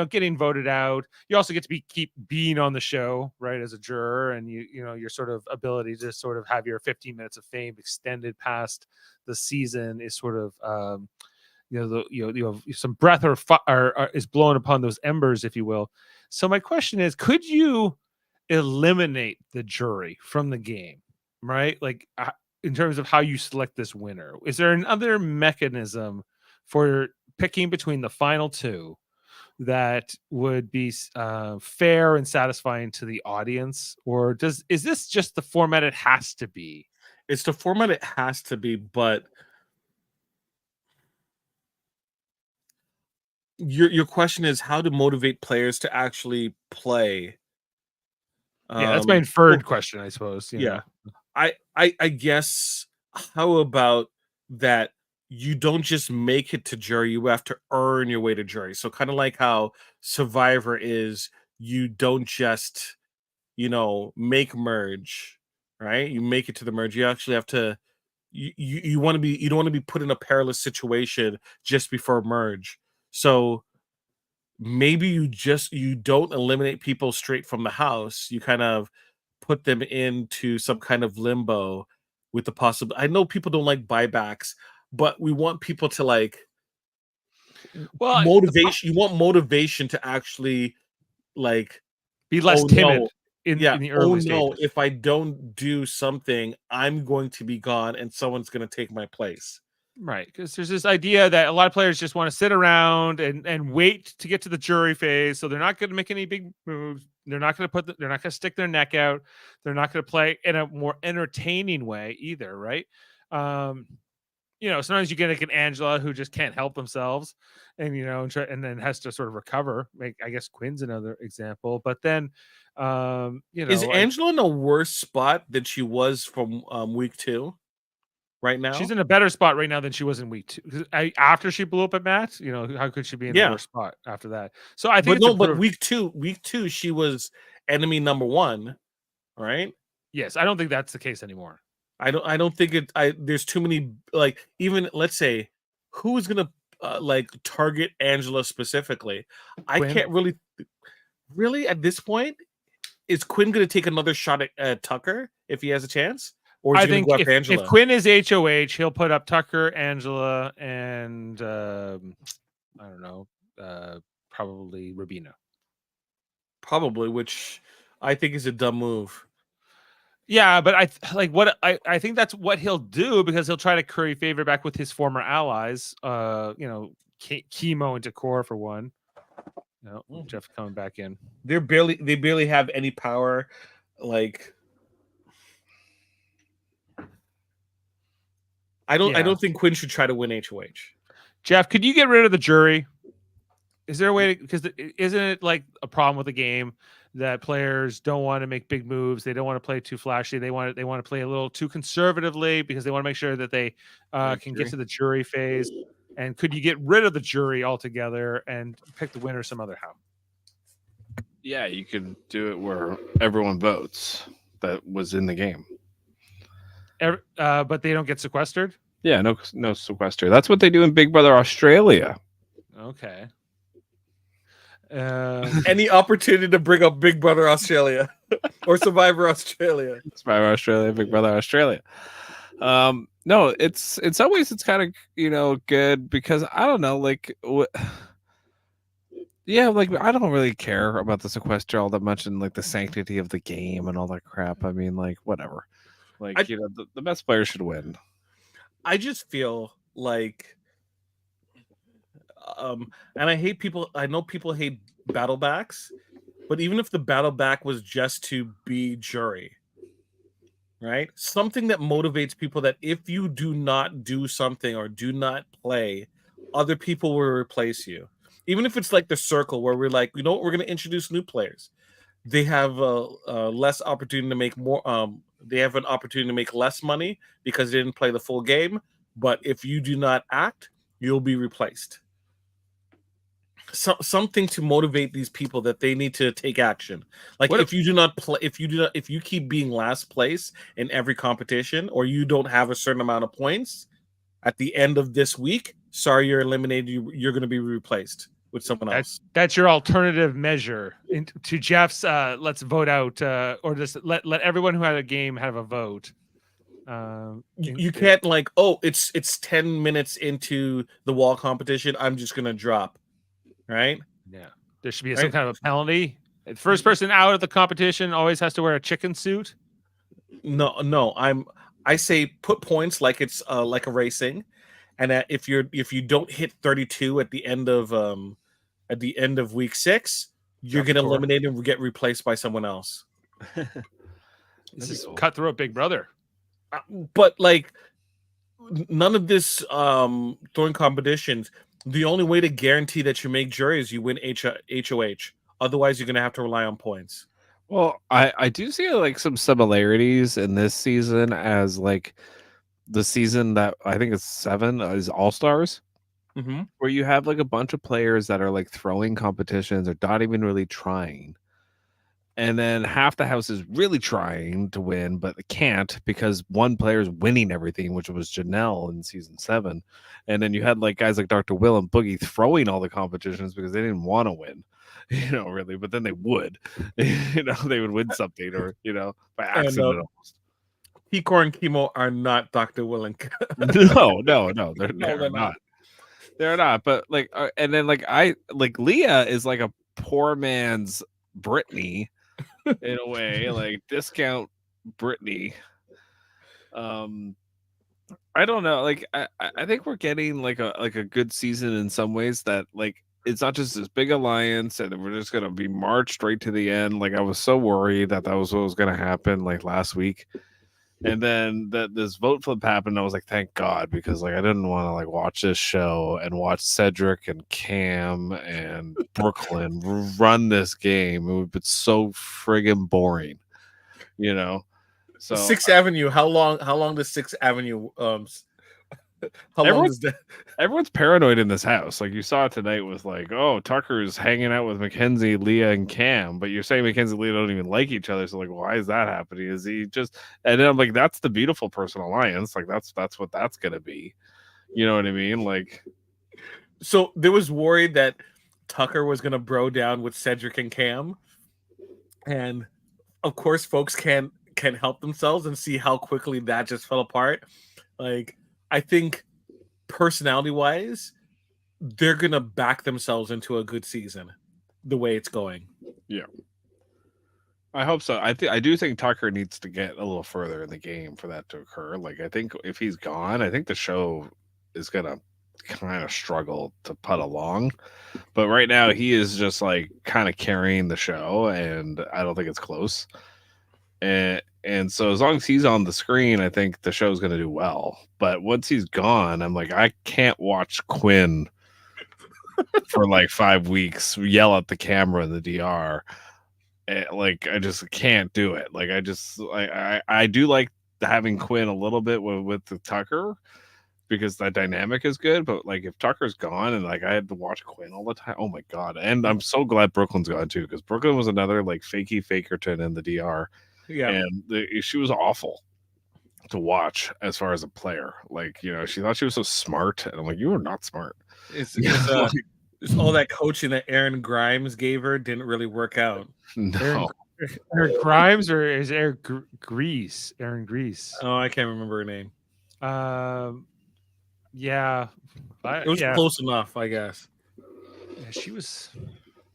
getting voted out. You also get to keep being on the show, right, as a juror, and your sort of ability to sort of have your 15 minutes of fame extended past the season is sort of. Some breath or is blown upon those embers, if you will. So my question is, could you eliminate the jury from the game, right? Like in terms of how you select this winner, is there another mechanism for picking between the final two that would be fair and satisfying to the audience, or is this just the format it has to be? It's the format it has to be, but your question is how to motivate players to actually play. Yeah, that's my inferred question, I suppose. Yeah. I guess, how about that you don't just make it to jury, you have to earn your way to jury. So kind of like how Survivor is, you don't just, make merge, right? You make it to the merge. You actually have to you don't want to be put in a perilous situation just before merge. So maybe you don't eliminate people straight from the house. You kind of put them into some kind of limbo with the possible. I know people don't like buybacks, but we want people to like motivation. You want motivation to actually like be less timid in the early stages. If I don't do something, I'm going to be gone and someone's going to take my place. Right, because there's this idea that a lot of players just want to sit around and wait to get to the jury phase, so they're not going to make any big moves. They're not going to stick their neck out. They're not going to play in a more entertaining way either, right? Sometimes you get like an Angela who just can't help themselves, and and then has to sort of recover. I guess Quinn's another example, but then is Angela in a worse spot than she was from week 2? Right now, she's in a better spot right now than she was in week 2. After she blew up at Matt, how could she be in the worst spot after that? So I think, but week two, she was enemy number 1, right? Yes, I don't think that's the case anymore. I don't think it. There's too many. Like, even let's say, who's gonna target Angela specifically? Quinn? I can't really at this point. is Quinn going to take another shot at Tucker if he has a chance, or is I he going to think go after Angela? if Quinn is HOH, he'll put up Tucker, Angela, and I don't know, probably Rubina. Probably, which I think is a dumb move. Yeah, but I think that's what he'll do, because he'll try to curry favor back with his former allies. Chemo and Decor for one. Jeff coming back in. They barely have any power. Like, I don't think Quinn should try to win HOH. Jeff, could you get rid of the jury? Is there a way to, because isn't it like a problem with the game that players don't want to make big moves? They don't want to play too flashy. They want to play a little too conservatively because they want to make sure that they can get to the jury phase. And could you get rid of the jury altogether and pick the winner some other how? Yeah, you could do it where everyone votes that was in the game. But they don't get sequestered? Yeah, no sequester. That's what they do in Big Brother Australia. Okay. Any opportunity to bring up Big Brother Australia or Survivor Australia? Survivor Australia, Big Brother Australia. No, it's in some ways it's kind of good because I don't know, like yeah, like I don't really care about the sequester all that much and like the sanctity of the game and all that crap. I mean, like whatever. Like the best player should win. I just feel like and I know people hate battle backs, but even if the battle back was just to be jury, right? Something that motivates people that if you do not do something or do not play, other people will replace you. Even if it's like the circle where we're like, we're going to introduce new players. They have less opportunity to make more. They have an opportunity to make less money because they didn't play the full game. But if you do not act, you'll be replaced. Something to motivate these people that they need to take action. Like if you do not play, if you keep being last place in every competition, or you don't have a certain amount of points at the end of this week, sorry, you're eliminated. You're going to be replaced with someone else. That's your alternative measure to Jeff's. Let's vote out, or just let everyone who had a game have a vote. You can't like, oh, it's 10 minutes into the wall competition, I'm just going to drop. Right? Yeah. There should be some kind of a penalty. The first person out of the competition always has to wear a chicken suit. No. I say put points like it's like a racing, and if you don't hit 32 at the end of week 6, you're going to eliminate and get replaced by someone else. This is cutthroat Big Brother. But like none of this throwing competitions. The only way to guarantee that you make jury is you win HOH. Otherwise, you're going to have to rely on points. Well, I do see like some similarities in this season as like the season that I think is 7 is All Stars, where you have like a bunch of players that are like throwing competitions or not even really trying. And then half the house is really trying to win, but they can't because one player is winning everything, which was Janelle in season 7. And then you had like guys like Dr. Will and Boogie throwing all the competitions because they didn't want to win, really. But then they would, they would win something or, by accident almost. Picor and Chemo are not Dr. Will and No, they're not. They're not. But like, and then like Leah is like a poor man's Brittany. In a way, like discount Britney. I don't know. Like I think we're getting like a good season in some ways that like it's not just this big alliance and we're just gonna be marched straight to the end. Like I was so worried that was what was gonna happen like last week. And then this vote flip happened. I was like, thank God, because like I didn't want to like watch this show and watch Cedric and Cam and Brooklyn run this game. It would be so friggin' boring, So 6th Avenue. How long does 6th Avenue? How long is that? Everyone's paranoid in this house. Like you saw it tonight with like, oh, Tucker's hanging out with Mackenzie, Leah, and Cam. But you're saying Mackenzie and Leah don't even like each other. So like, why is that happening? Is he just? And then I'm like, that's the beautiful person alliance. Like that's what that's gonna be. You know what I mean? Like, so there was worry that Tucker was gonna bro down with Cedric and Cam, and of course, folks can't help themselves and see how quickly that just fell apart. Like, I think personality wise, they're gonna back themselves into a good season, the way it's going. Yeah. I hope so. I do think Tucker needs to get a little further in the game for that to occur. Like I think if he's gone, I think the show is gonna kind of struggle to put along. But right now he is just like kind of carrying the show, and I don't think it's close. And so as long as he's on the screen, I think the show's gonna do well. But once he's gone, I'm like, I can't watch Quinn for like 5 weeks yell at the camera in the DR. Like I just can't do it. Like I do like having Quinn a little bit with the Tucker because that dynamic is good. But like if Tucker's gone and like I had to watch Quinn all the time, oh my god! And I'm so glad Brooklyn's gone too because Brooklyn was another like fakey fakerton in the DR, Yeah, and she was awful to watch as far as a player. Like she thought she was so smart, and I'm like, you are not smart. it's all that coaching that Aaron Grimes gave her didn't really work out. No. Aaron Grimes or is Aaron Grease? Aaron Grease. Oh, I can't remember her name. Yeah, It was close enough, I guess. Yeah,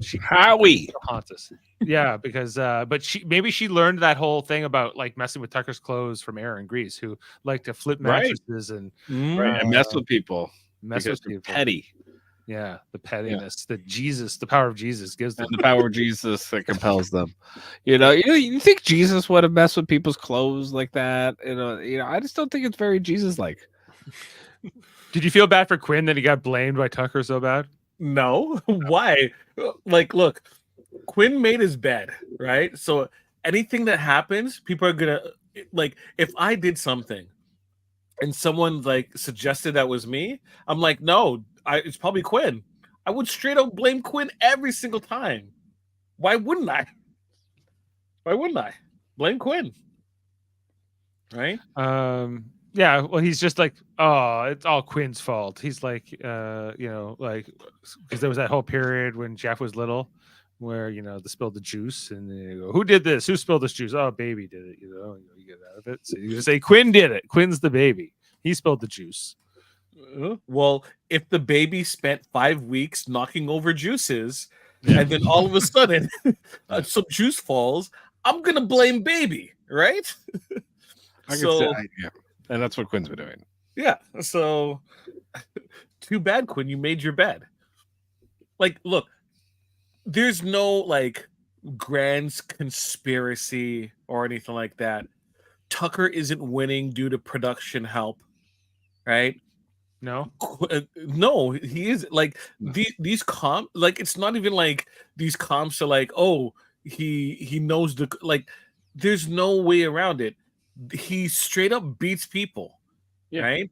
she Howie haunts us. Yeah, because but she learned that whole thing about like messing with Tucker's clothes from Aaron Grease, who liked to flip mattresses and and mess with people. Mess with people. Petty. Yeah, the pettiness, the power of Jesus gives them. And the power of Jesus that compels them. You think Jesus would have messed with people's clothes like that? I just don't think it's very Jesus-like. Did you feel bad for Quinn that he got blamed by Tucker so bad? No. Why? Like, look, Quinn made his bed, right? So anything that happens, people are gonna like. If I did something and someone like suggested that was me, I'm like, no, it's probably Quinn. I would straight up blame Quinn every single time. Why wouldn't I? Blame Quinn? Right? Yeah, well, he's just like, oh, it's all Quinn's fault. He's like, like, because there was that whole period when Jeff was little where, they spilled the juice and they go, who did this? Who spilled this juice? Oh, baby did it, you get out of it. So you say Quinn did it. Quinn's the baby. He spilled the juice. Well, if the baby spent 5 weeks knocking over juices and then all of a sudden some juice falls, I'm going to blame baby, right? Yeah. And that's what Quinn's been doing. Yeah. So too bad, Quinn. You made your bed. Like, look, there's no like grand conspiracy or anything like that. Tucker isn't winning due to production help, right? No, no, he is like these comp. Like, it's not even like these comps are like, oh, he knows the like. There's no way around it. He straight up beats people, right?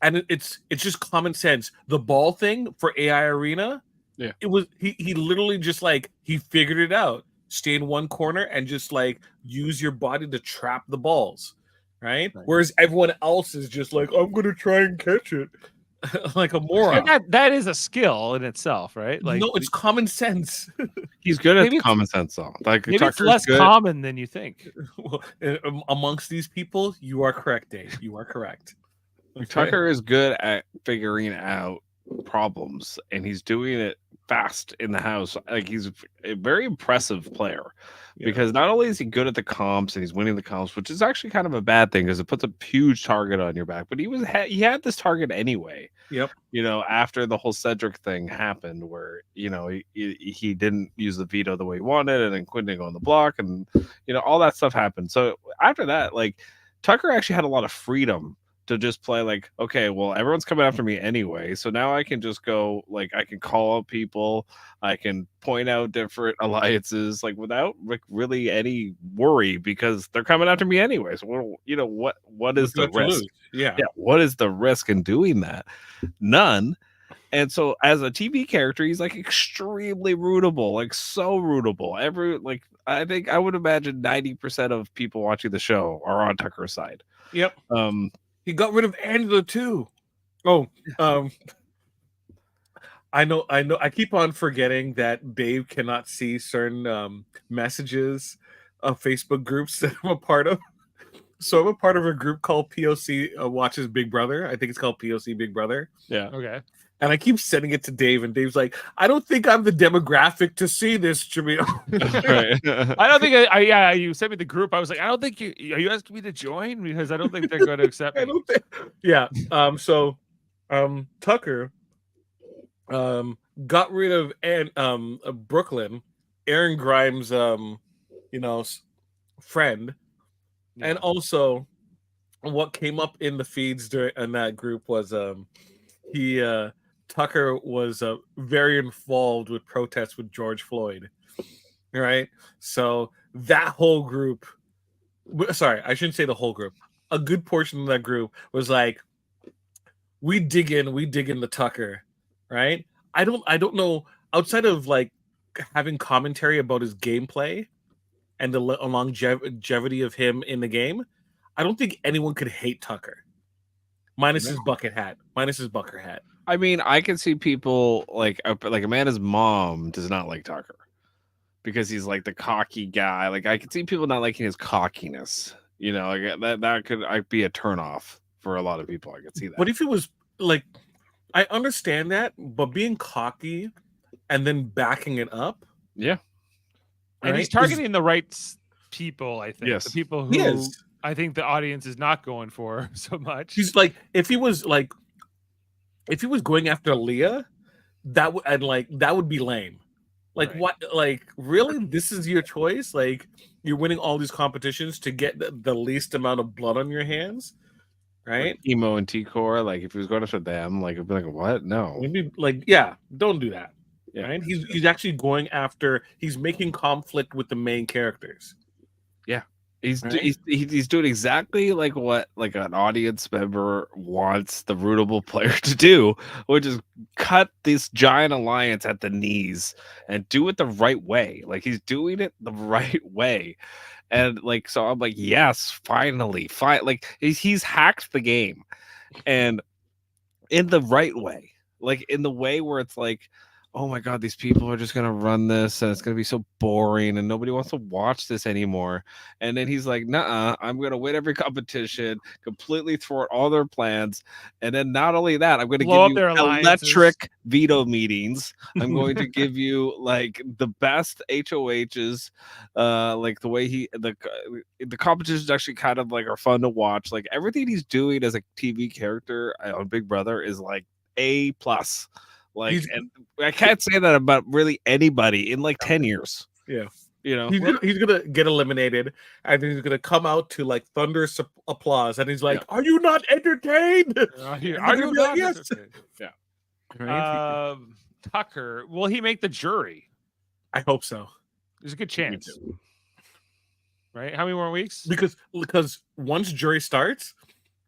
And it's just common sense. The ball thing for AI Arena, it was he literally just like he figured it out. Stay in one corner and just like use your body to trap the balls, right? Whereas everyone else is just like, I'm gonna try and catch it, like a moron. That is a skill in itself, right? Like, no, it's common sense. He's good at common sense, though. Like maybe it's less common than you think. Well, amongst these people, you are correct, Dave. You are correct. Okay. Tucker is good at figuring out problems, and he's doing it fast in the house. Like, he's a very impressive player because not only is he good at the comps and he's winning the comps, which is actually kind of a bad thing because it puts a huge target on your back, but he had this target anyway. Yep. After the whole Cedric thing happened where he didn't use the veto the way he wanted, and then Quinn didn't go on the block, and all that stuff happened. So after that, like, Tucker actually had a lot of freedom to just play like, okay, well, everyone's coming after me anyway, so now I can just go, like, I can call out people, I can point out different alliances, like, without like really any worry because they're coming after me anyway. So what is the risk? Yeah, what is the risk in doing that? None. And so as a TV character, he's like extremely rootable, like so rootable. I think I would imagine 90% of people watching the show are on Tucker's side. Yep. He got rid of Angela too. Oh, I know. I keep on forgetting that Dave cannot see certain messages Facebook groups that I'm a part of. So I'm a part of a group called POC Watches Big Brother. I think it's called POC Big Brother. Yeah. Okay. And I keep sending it to Dave, and Dave's like, I don't think I'm the demographic to see this, Jaemeel. Right. I don't think yeah, you sent me the group. I was like, I don't think are you asking me to join? Because I don't think they're going to accept I me. don't think. Yeah. So Tucker got rid of Brooklyn, Aaron Grimes' friend, Yeah. and also what came up in the feeds in that group was Tucker was very involved with protests with George Floyd, right? So that whole group, sorry, I shouldn't say the whole group. A good portion of that group was like, we dig in the Tucker, right? I don't know, outside of like having commentary about his gameplay and the longevity of him in the game, I don't think anyone could hate Tucker. Minus his bucket hat. Minus his bucket hat. I mean, I can see people like Amanda's mom does not like Tucker because he's like the cocky guy. Like I can see people not liking his cockiness. You know, like that could be a turnoff for a lot of people. I could see that. But if it was like, I understand that, but being cocky and then backing it up, yeah, and he's targeting the right people. I think the people who I think the audience is not going for so much. He's like, if he was going after Leah, that would be lame. Like Right. what? Like really? This is your choice? Like you're winning all these competitions to get the least amount of blood on your hands, right? Like Emo and T-Core, like if he was going after them, like it'd be like, what? No, Maybe like, yeah, don't do that. Yeah. Right? He's actually going after. He's making conflict with the main characters. Yeah. He's Right? he's doing exactly like what like an audience member wants the rootable player to do, which is cut this giant alliance at the knees and do it the right way. Like he's doing it the right way, and like so I'm like, yes, finally, like he's hacked the game, and in the right way, like in the way where it's like, oh my god, these people are just gonna run this and it's gonna be so boring and nobody wants to watch this anymore. And then he's like, nah, I'm gonna win every competition, completely thwart all their plans, and then not only that, I'm gonna Blow give up their you alliances. electric veto meetings. I'm going to give you like the best HOHs, like the way the competitions actually kind of like are fun to watch. Like everything he's doing as a TV character on Big Brother is like A plus. Like, and I can't say that about really anybody in like 10 years. Yeah. You know, He's gonna get eliminated, and then he's gonna come out to like thunderous applause, and he's like, "Are you not entertained? Are you not not yes." entertained? Yeah. Right? Tucker, will he make the jury? I hope so. There's a good chance. Right? How many more weeks? Because once jury starts,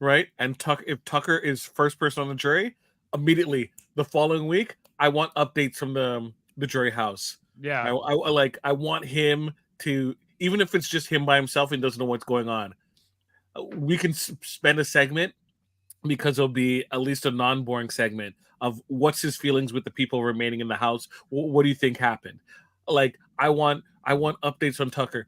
right, and if Tucker is first person on the jury, immediately the following week, I want updates from the jury house. Yeah. I want him to, even if it's just him by himself and doesn't know what's going on, we can spend a segment, because it'll be at least a non-boring segment of what's his feelings with the people remaining in the house. What do you think happened? Like I want updates on Tucker.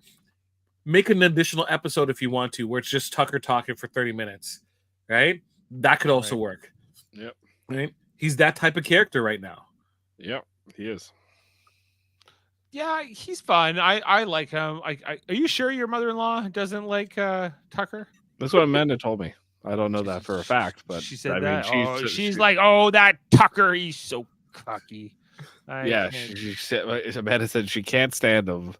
Make an additional episode if you want to, where it's just Tucker talking for 30 minutes, right? That could also work. Yep. Right? He's that type of character right now. Yep, he is. Yeah, he's fun. I like him. Are you sure your mother-in-law doesn't like Tucker? That's what Amanda told me. I don't know that for a fact, but she said I that. mean, She's like, oh, that Tucker, he's so cocky. She said, Amanda said she can't stand him.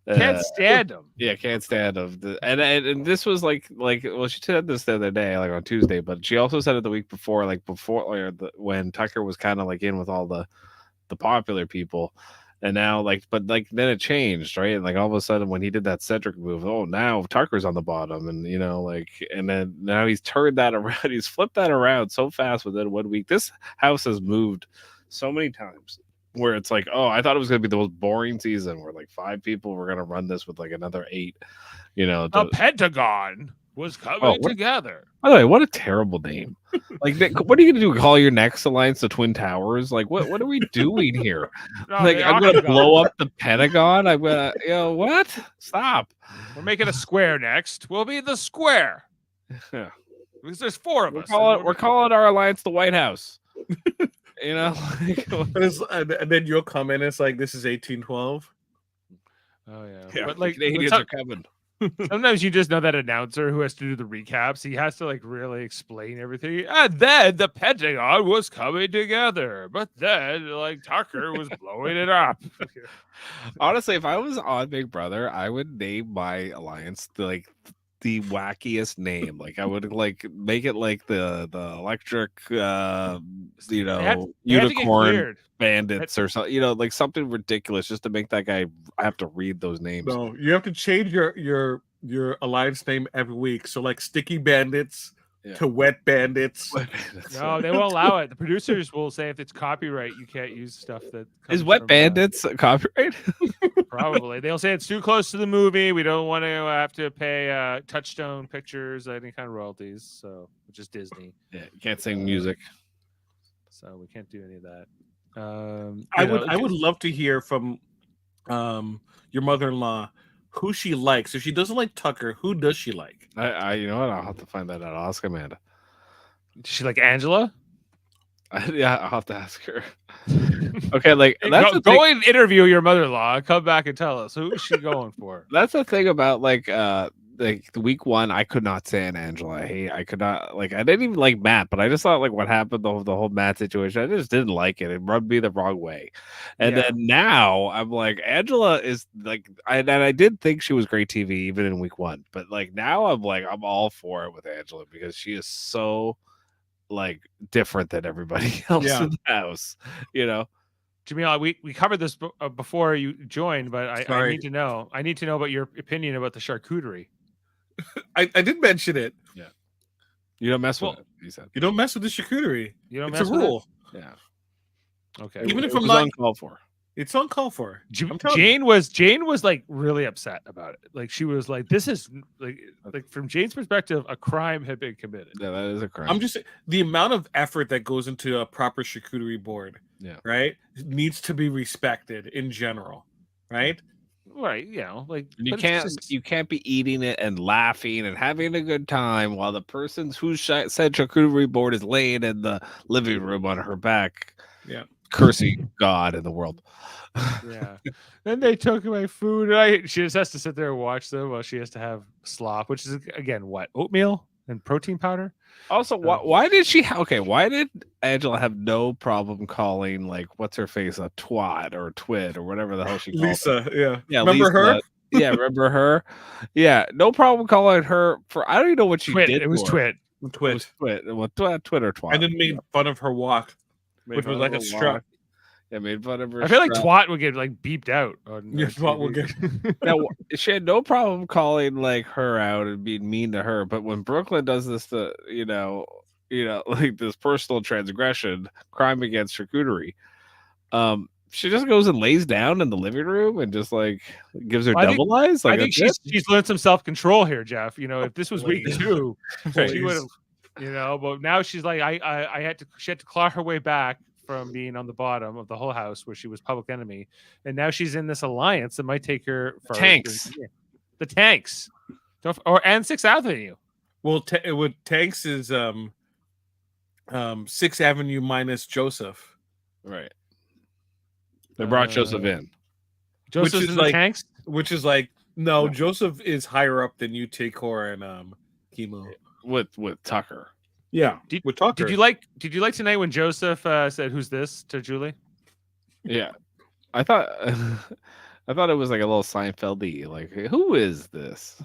Can't stand him. Yeah, can't stand him. And this was like well, she said this the other day, like on Tuesday, but she also said it the week before, when Tucker was kind of like in with all the popular people. And now, but then it changed, right? And like all of a sudden, when he did that Cedric move, oh, now Tucker's on the bottom, and and then now he's turned that around. He's flipped that around so fast within 1 week. This house has moved so many times where it's like, oh, I thought it was going to be the most boring season where like 5 people were going to run this with like another 8. The Pentagon was coming together. By the way, what a terrible name! Like, what are you gonna do? Call your next alliance the Twin Towers? Like, what are we doing here? No, Like, the I'm gonna octagon. blow up the Pentagon. I'm gonna, what? Stop. We're making a square next. We'll be the square Yeah. because there's 4 of us. We're calling our alliance the White House. You know, and then your comment is like, "This is 1812." Oh yeah, yeah, but like Canadians are coming. sometimes you just know that announcer who has to do the recaps. He has to like really explain everything. And then the Pentagon was coming together, but then like Tucker was blowing it up. Honestly, if I was on Big Brother, I would name my alliance the wackiest name. Like, I would like make it like the electric They had to get unicorn cleared. bandits or something, like something ridiculous just to make that guy have to read those names. No, you have to change your alliance name every week. So like Sticky Bandits to Wet Bandits. No, they won't allow it. The producers will say if it's copyright, you can't use stuff that Is Wet Bandits copyright? Probably. They'll say it's too close to the movie. We don't want to have to pay Touchstone Pictures any kind of royalties. So, which is Disney. Yeah, you can't sing music. So we can't do any of that. I would love to hear from your mother-in-law who she likes. If she doesn't like Tucker, who does she like? I you know what? I'll have to find that out. I'll ask Amanda. Does she like Angela? Yeah, I'll have to ask her. Okay, like go and interview your mother-in-law. Come back and tell us who is she going for. That's the thing about like the week 1, I could not stand Angela. I could not, like, I didn't even like Matt, but I just thought like what happened, the whole Matt situation, I just didn't like it. It rubbed me the wrong way. And then now I'm like, Angela is like, I did think she was great TV even in week 1, but like now I'm like, I'm all for it with Angela because she is so like different than everybody else in the house, Jaemeel, we covered this before you joined, but I need to know. I need to know about your opinion about the charcuterie. I did mention it. Yeah. You don't mess with it, he said. You don't mess with the charcuterie. You don't it's mess a with rule. It? Yeah. Okay. Even if it I'm was not uncalled for. It's uncalled for. Jane was like really upset about it. Like she was like, "This is like from Jane's perspective, a crime had been committed." Yeah, that is a crime. I'm just the amount of effort that goes into a proper charcuterie board. Yeah. Right, needs to be respected in general. Right. Right. Like you can't be eating it and laughing and having a good time while the person who said charcuterie board is laying in the living room on her back. Yeah. Cursing God in the world. Yeah. Then they took away food. And she just has to sit there and watch them while she has to have slop, which is again what? Oatmeal and protein powder. Also, why did she? Okay, why did Angela have no problem calling like what's her face a twat or a twit or whatever the hell she called Lisa? It. Yeah. Remember Lisa, her? Yeah, remember her? Yeah, no problem calling her for. I don't even know what she did. It was twit. Twit. Well, twit or twat. And then made fun of her walk. Which was like a strut. Yeah, made fun of her. I feel like twat would get like beeped out. Twat will get. Now, she had no problem calling like her out and being mean to her, but when Brooklyn does this to like this personal transgression, crime against charcuterie, she just goes and lays down in the living room and just like gives her double eyes. Like I think she's learned some self control here, Jeff. If this was week 2, she would have. But now she's like, she had to claw her way back from being on the bottom of the whole house where she was public enemy, and now she's in this alliance that might take her far. The tanks, and 6th Avenue. Well, tanks is 6th Avenue minus Joseph. Right. They brought Joseph in. Joseph's in the tanks, which is like no, Joseph is higher up than Takor and Chemo. With Tucker. Yeah. With Tucker. Did you like tonight when Joseph said "Who's this?" to Julie? Yeah. I thought it was like a little Seinfeld-y. Like, who is this?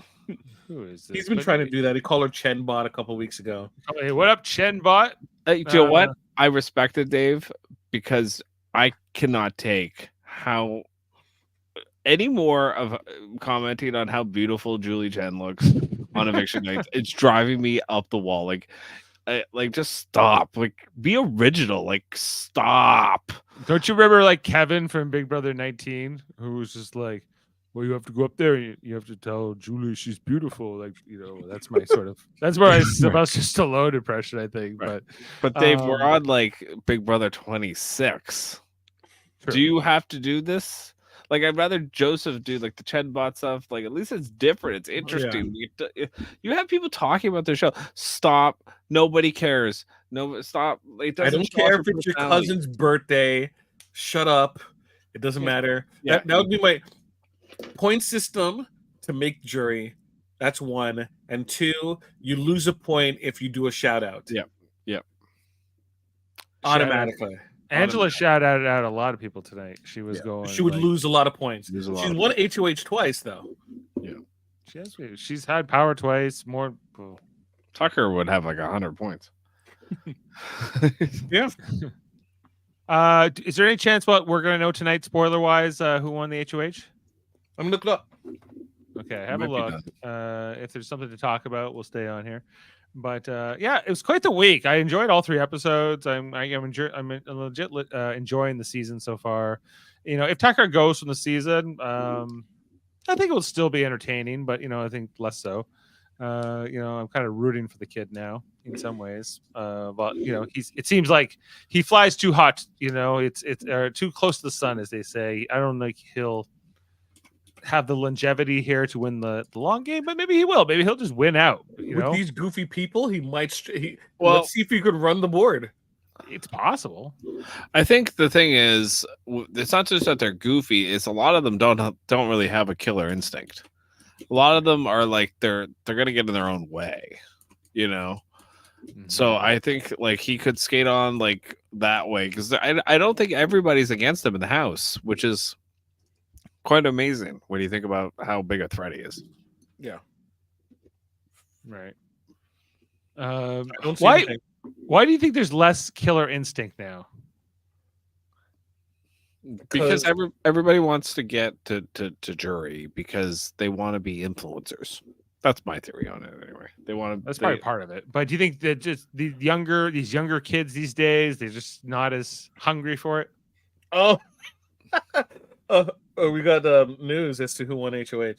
Who is this? He's been trying to do that. He called her Chenbot a couple weeks ago. Oh, hey, what up, Chenbot? You know what? I respected Dave because I cannot take how any more of commenting on how beautiful Julie Chen looks on eviction nights. It's driving me up the wall. Like just stop. Like, be original. Like, stop. Don't you remember like Kevin from Big Brother 19, who was just like, well, you have to go up there and you have to tell Julie she's beautiful. Like, that's my sort of, that's where I Sylvester Stallone impression, I think. Right. But Dave, we're on like Big Brother 26. true. Do you have to do this? Like, I'd rather Joseph do like the Chenbot stuff. Like, at least it's different. It's interesting. You have people talking about their show. Stop. Nobody cares. No, stop. It I doesn't don't show off care if it's your personality. cousin's birthday. Shut up. It doesn't matter. Yeah. That would be my point system to make jury. That's 1. And 2, you lose a point if you do a shout out. Yeah. Automatically. Angela shouted out a lot of people tonight. She was going. She would lose a lot of points. She's won HOH twice, though. Yeah. She's had power twice. More. Tucker would have like 100 points. Yeah. Is there any chance we're going to know tonight, spoiler wise, who won the HOH? I'm gonna look it up. Okay, have a look. If there's something to talk about, we'll stay on here. But yeah, it was quite the week. I enjoyed all 3 episodes. I'm legit enjoying the season so far. If Tucker goes from the season, I think it will still be entertaining, but I think less so. I'm kind of rooting for the kid now in some ways. But it seems like he flies too hot. It's too close to the sun, as they say. I don't think he'll have the longevity here to win the long game, but maybe he will. Maybe he'll just win out. With these goofy people, he might. Let's see if he could run the board. It's possible. I think the thing is, it's not just that they're goofy. It's a lot of them don't really have a killer instinct. A lot of them are like they're gonna get in their own way, Mm-hmm. So I think like he could skate on like that way because I don't think everybody's against him in the house, which is quite amazing when you think about how big a threat he is. Yeah. Right. Why do you think there's less killer instinct now? Because everybody wants to get to jury because they want to be influencers. That's my theory on it anyway. That's probably part of it. But do you think that just these younger kids these days, they're just not as hungry for it? Oh, we got news as to who won HOH.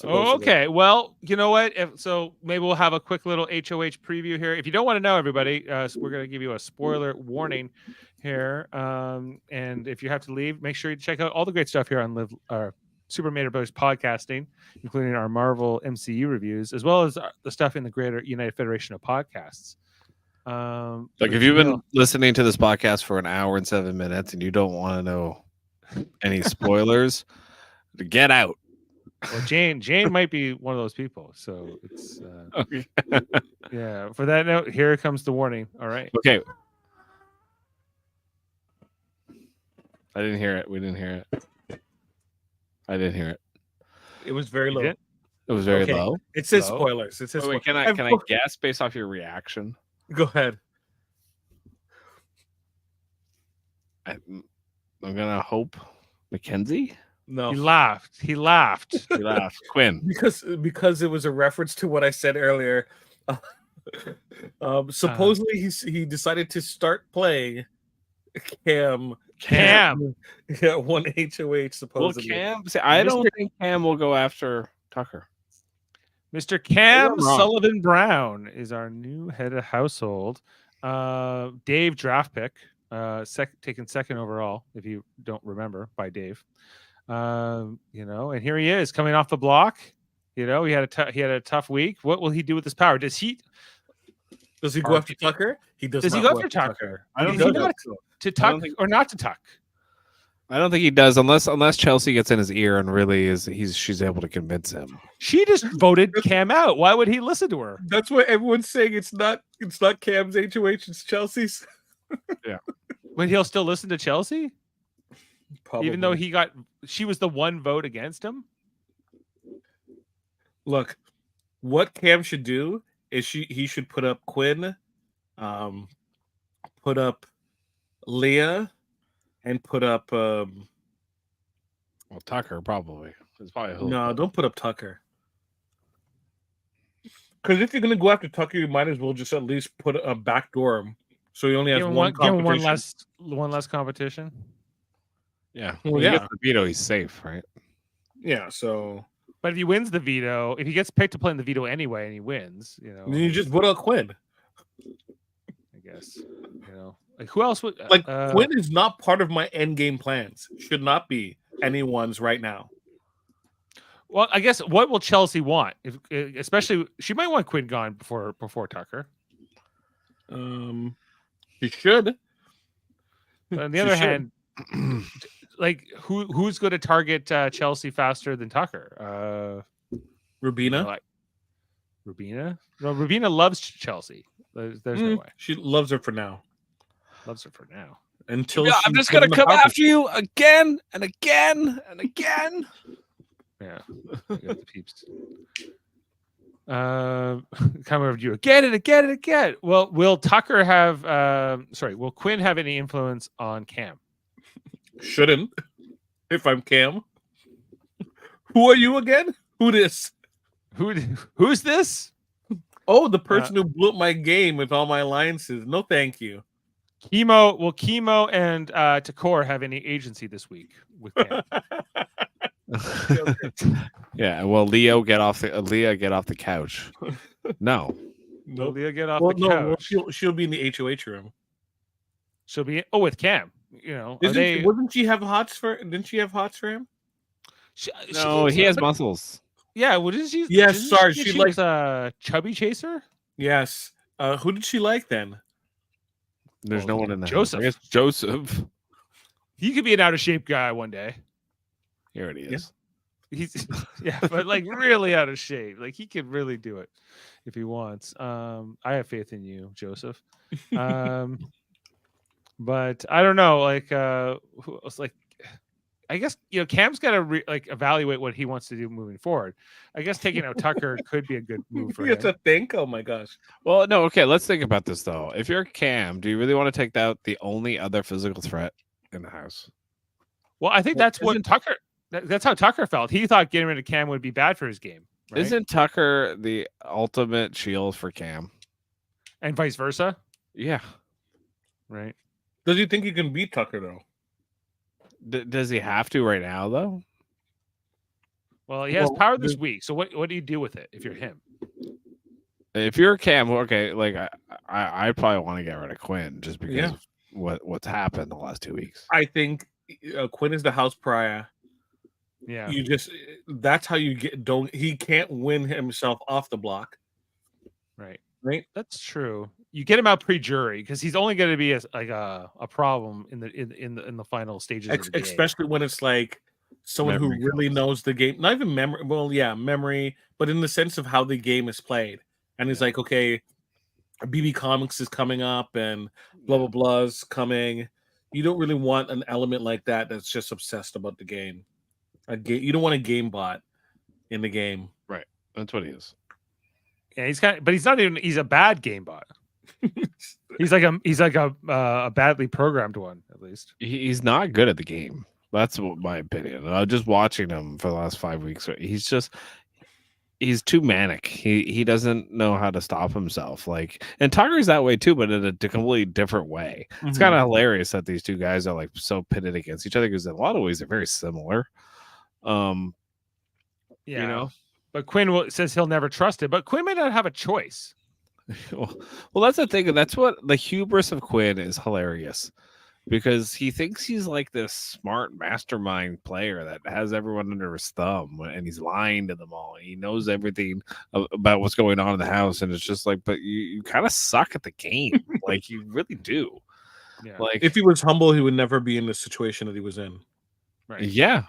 Oh, okay. Well, you know what? So maybe we'll have a quick little HOH preview here. If you don't want to know, everybody, so we're going to give you a spoiler warning here. And if you have to leave, make sure you check out all the great stuff here on Super Mario Brothers podcasting, including our Marvel MCU reviews, as well as the stuff in the greater United Federation of Podcasts. Like if you've been listening to this podcast for an hour and 7 minutes and you don't want to know any spoilers, get out. Well, Jane might be one of those people. So it's yeah. For that note, here comes the warning. All right. Okay. I didn't hear it. We didn't hear it. I didn't hear it. It was very low. It was very low. It says spoilers. It says. Wait, can I guess based off your reaction? Go ahead. I'm gonna hope Mackenzie. No, he laughed. He laughed. Quinn, because it was a reference to what I said earlier. Supposedly he decided to start playing Cam. Yeah, one HOH supposedly. Well, Cam. I don't think Cam will go after Tucker. Mr. Cam Sullivan Brown is our new head of household. Dave draft pick, taken second overall, if you don't remember, by Dave. And here he is coming off the block. He had a tough week. What will he do with his power? Does he go after Tucker? He does. Does he go after Tucker? I don't think to tuck or not to tuck. I don't think he does unless Chelsea gets in his ear and really she's able to convince him. She just voted Cam out. Why would he listen to her? That's what everyone's saying. It's not Cam's HOH, it's Chelsea's. Yeah. But he'll still listen to Chelsea? Probably. Even though she was the one vote against him? Look, what Cam should do is he should put up Quinn, put up Leah, and put up Tucker probably. It's probably no, don't put up Tucker. Because if you're gonna go after Tucker, you might as well just at least put a backdoor him, so he only has one competition. One less competition. Yeah. Well, he gets the veto, he's safe, right? Yeah, so But if he wins the veto, if he gets picked to play in the veto anyway, and he wins, then you just vote out Quinn. I guess, like who else would Like Quinn is not part of my end game plans. Should not be anyone's right now. Well, I guess what will Chelsea want? If especially she might want Quinn gone before Tucker. She should. But on the She other should. hand, like who's going to target Chelsea faster than Tucker? Rubina. Like Rubina? No, Rubina loves Chelsea. There's no way. She loves her for now. Loves her for now. Until I'm just gonna come after you again and again and again. Yeah, I got the peeps. Come over to you again and again and again. Well, will Tucker have? Will Quinn have any influence on Cam? Shouldn't. If I'm Cam. Who are you again? Who this? Who's this? Oh, the person who blew up my game with all my alliances. No, thank you. Chemo and Takor have any agency this week with Cam? Yeah, well, Leah get off the couch. No. Will Leah get off the couch? Well, she'll be in the HOH room. She'll be with Cam. Didn't she have hots for him? No, he has muscles. Yeah, well, didn't she? Yes, sorry, she was a chubby chaser. Yes. Who did she like then? There's no one in the Joseph. house. I guess Joseph. He could be an out of shape guy one day. He already is. He's but like really out of shape. Like he could really do it if he wants. I have faith in you, Joseph. But I don't know. Like who else? Like I guess Cam's got to evaluate what he wants to do moving forward. I guess taking out Tucker could be a good move for him. You have to think. Oh my gosh. Well, no. Okay, let's think about this though. If you're Cam, do you really want to take out the only other physical threat in the house? Well, I think that's what Tucker. That's how Tucker felt. He thought getting rid of Cam would be bad for his game. Right? Isn't Tucker the ultimate shield for Cam? And vice versa? Yeah. Right. Does he think he can beat Tucker, though? Does he have to right now, though? Well, he has power this week. So what do you do with it if you're him? If you're Cam, okay, like I probably want to get rid of Quinn just because of what's happened the last 2 weeks. I think Quinn is the house pariah. Yeah. That's how you he can't win himself off the block. Right. Right. That's true. You get him out pre-jury because he's only going to be a problem in the final stages of the game. Especially when it's like someone who really knows the game, not even memory. Well, yeah, memory, but in the sense of how the game is played. And he's like, okay, BB Comics is coming up and blah blah blah's coming. You don't really want an element like that that's just obsessed about the game. You don't want a game bot in the game. Right. That's what he is. Yeah, he's a bad game bot. he's like a badly programmed one, at least. He's not good at the game. That's my opinion. Just watching him for the last 5 weeks, he's too manic. He doesn't know how to stop himself. And Tucker's that way too, but in a completely different way. Mm-hmm. It's kind of hilarious that these two guys are so pitted against each other because in a lot of ways they're very similar. But Quinn says he'll never trust it. But Quinn may not have a choice. Well, that's the thing. And that's what the hubris of Quinn is hilarious because he thinks he's like this smart mastermind player that has everyone under his thumb and he's lying to them all. He knows everything about what's going on in the house. And it's just but you kind of suck at the game. You really do. Yeah. If he was humble, he would never be in the situation that he was in. Right. Yeah.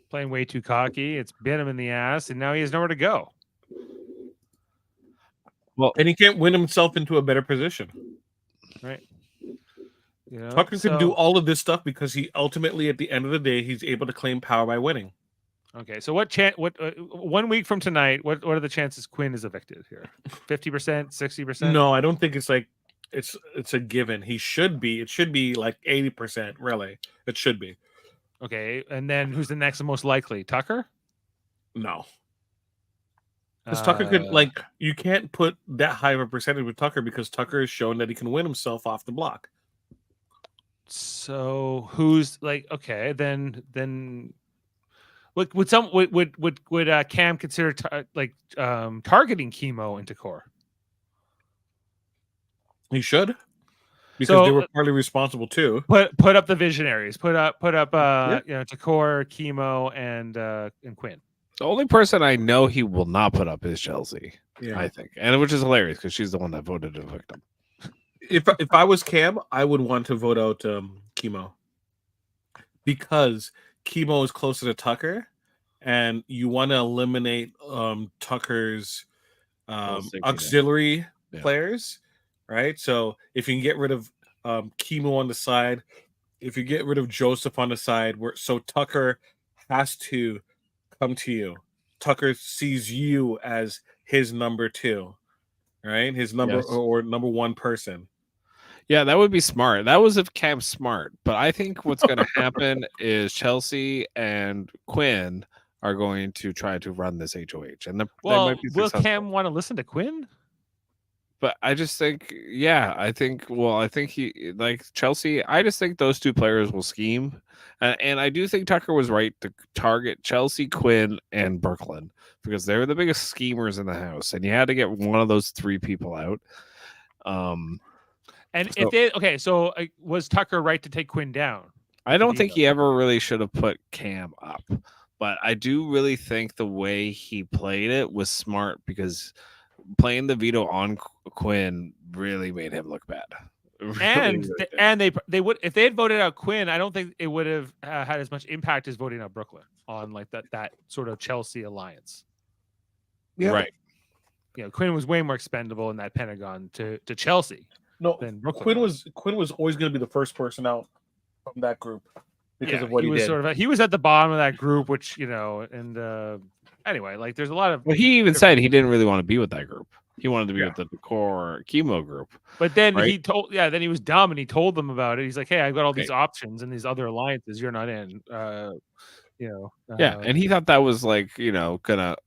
Playing way too cocky. It's bit him in the ass, and now he has nowhere to go. Well, and he can't win himself into a better position. Right. Tucker can do all of this stuff because he ultimately, at the end of the day, he's able to claim power by winning. Okay, so what 1 week from tonight, what are the chances Quinn is evicted here? 50%, 60%? No, I don't think it's it's a given. He should be. It should be 80%, really. It should be. Okay, and then who's the next most likely? Tucker? No. Because Tucker could, you can't put that high of a percentage with Tucker because Tucker has shown that he can win himself off the block. So who's okay, then Would Cam consider targeting Chemo into core? He should, because So they were partly responsible too. put up the visionaries. Put up Yeah. Takor, Chemo, and Quinn. The only person I know he will not put up is Chelsea. Yeah. I think, and which is hilarious because she's the one that voted to evict him. If I was Cam, I would want to vote out Chemo, because Chemo is closer to Tucker, and you want to eliminate Tucker's auxiliary players, right? So if you can get rid of Chemo on the side, if you get rid of Joseph on the side, so Tucker has to come to you. Tucker sees you as his number 2, right? His number or number 1 person. Yeah, that would be smart. That was if Cam's smart. But I think what's going to happen is Chelsea and Quinn are going to try to run this HOH, and they might be will successful. Cam want to listen to Quinn? But I just think, I think he like Chelsea. I just think those 2 players will scheme, and I do think Tucker was right to target Chelsea, Quinn, and Brooklyn because they're the biggest schemers in the house, and you had to get one of those 3 people out. Was Tucker right to take Quinn down? I don't think he ever really should have put Cam up, but I do really think the way he played it was smart because playing the veto on Quinn really made him look bad. They would, if they had voted out Quinn, I don't think it would have had as much impact as voting out Brooklyn on like that sort of Chelsea alliance. Yeah. Right. Quinn was way more expendable in that Pentagon to Chelsea. No, than Brooklyn Quinn was always going to be the first person out from that group because of what he was did. He was at the bottom of that group, which anyway, like there's a lot of. Well, he even said he didn't really want to be with that group. He wanted to be with the core Chemo group. But then then he was dumb and he told them about it. He's like, hey, I've got all these options and these other alliances you're not in. And he thought that was gonna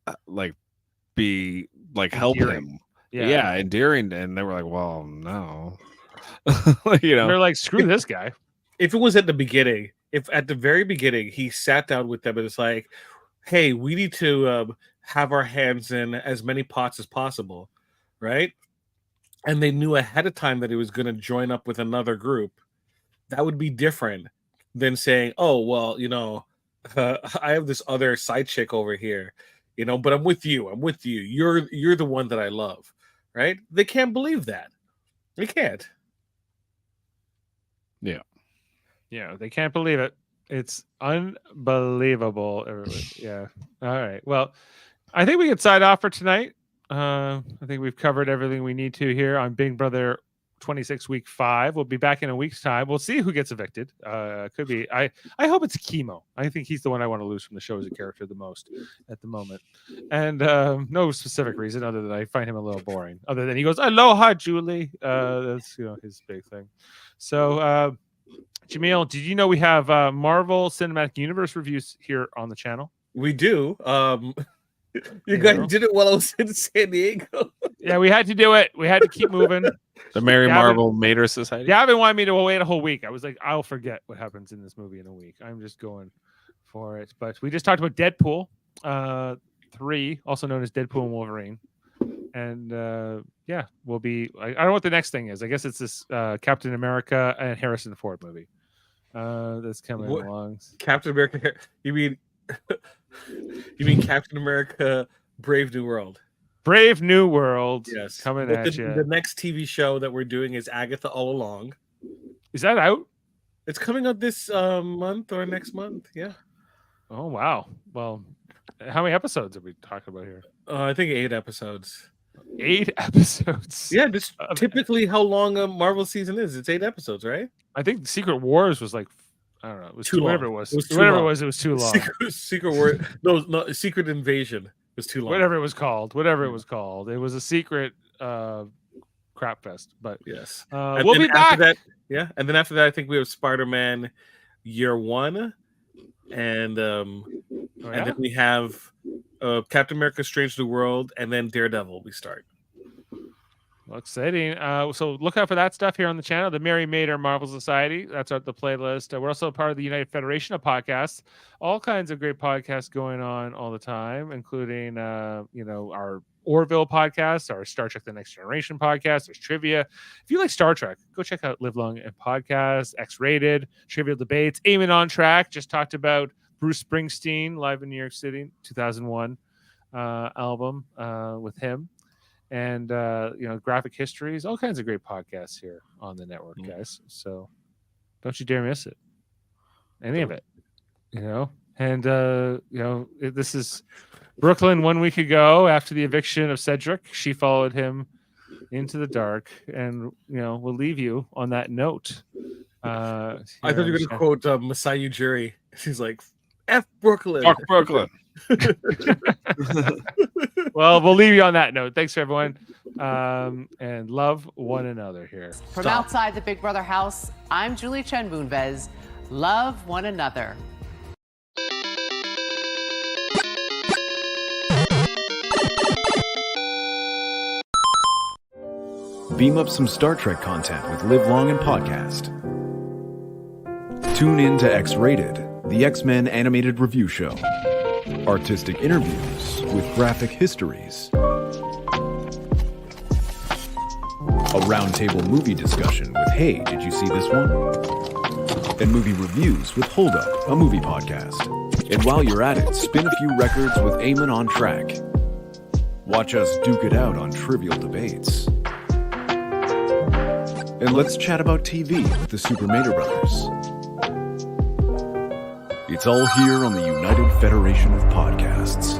be help him. Yeah, endearing. And they were like, well, no. They're like, screw this guy. If it was at the beginning, if at the very beginning he sat down with them and it's like, hey, we need to have our hands in as many pots as possible, right? And they knew ahead of time that he was going to join up with another group, that would be different than saying, oh, well, I have this other side chick over here, but I'm with you. You're the one that I love, right? They can't believe that. They can't. Yeah, they can't believe it. It's unbelievable. Yeah. All right. Well, I think we can sign off for tonight. I think we've covered everything we need to here on Big Brother 26 week 5. We'll be back in a week's time. We'll see who gets evicted. Could be. I hope it's Chemo. I think he's the one I want to lose from the show as a character the most at the moment. And no specific reason other than I find him a little boring. Other than he goes, "Aloha, Julie." That's his big thing. So Jaemeel, did you know we have Marvel Cinematic Universe reviews here on the channel? We do. You guys did it while I was in San Diego. Yeah, we had to do it. We had to keep moving. The Mary Marvel Mater Society. Gavin wanted me to wait a whole week. I was like, I'll forget what happens in this movie in a week. I'm just going for it. But we just talked about Deadpool 3, also known as Deadpool and Wolverine. And we'll be. I don't know what the next thing is. I guess it's this Captain America and Harrison Ford movie that's coming along. Captain America. You mean Captain America: Brave New World? Brave New World. Yes, coming at you. The next TV show that we're doing is Agatha All Along. Is that out? It's coming out this month or next month. Yeah. Oh wow. Well, how many episodes are we talking about here? I think 8 episodes. 8 episodes. Yeah, this typically how long a Marvel season is. It's 8 episodes, right? I think Secret Wars was like, I don't know. It was too long. Whatever it was. It was too long. Secret War. No, Secret Invasion was too long. Whatever it was called. It was a secret crap fest. But yes. We'll be back. That, and then after that, I think we have Spider-Man Year 1. And and then we have Captain America: Strange New World, and then Daredevil. We start. Well, exciting. So look out for that stuff here on the channel. The Mary Mater Marvel Society. That's the playlist. We're also part of the United Federation of Podcasts. All kinds of great podcasts going on all the time, including our Orville podcast, our Star Trek: The Next Generation podcast. There's trivia. If you like Star Trek, go check out Live Long and Podcast, X-Rated, Trivial Debates, Aiming on Track. Just talked about Bruce Springsteen live in New York City, 2001 album with him. And graphic histories, all kinds of great podcasts here on the network, guys. So don't you dare miss it, any of it. And this is Brooklyn 1 week ago after the eviction of Cedric. She followed him into the dark, and we'll leave you on that note. I thought you were going to quote Masai Ujiri. She's like, F Brooklyn. Fuck Brooklyn. Well, we'll leave you on that note. Thanks, everyone. And love one another here. From outside the Big Brother house, I'm Julie Chen Moonves. Love one another. Beam up some Star Trek content with Live Long and Podcast. Tune in to X-Rated, the X-Men animated review show. Artistic interviews with graphic histories. A roundtable movie discussion with Hey, did you see this one? And movie reviews with Hold Up, a movie podcast. And while you're at it, spin a few records with Eamon on Track. Watch us duke it out on Trivial Debates. And let's chat about TV with the Super Mater Brothers. It's all here on the United Federation of Podcasts.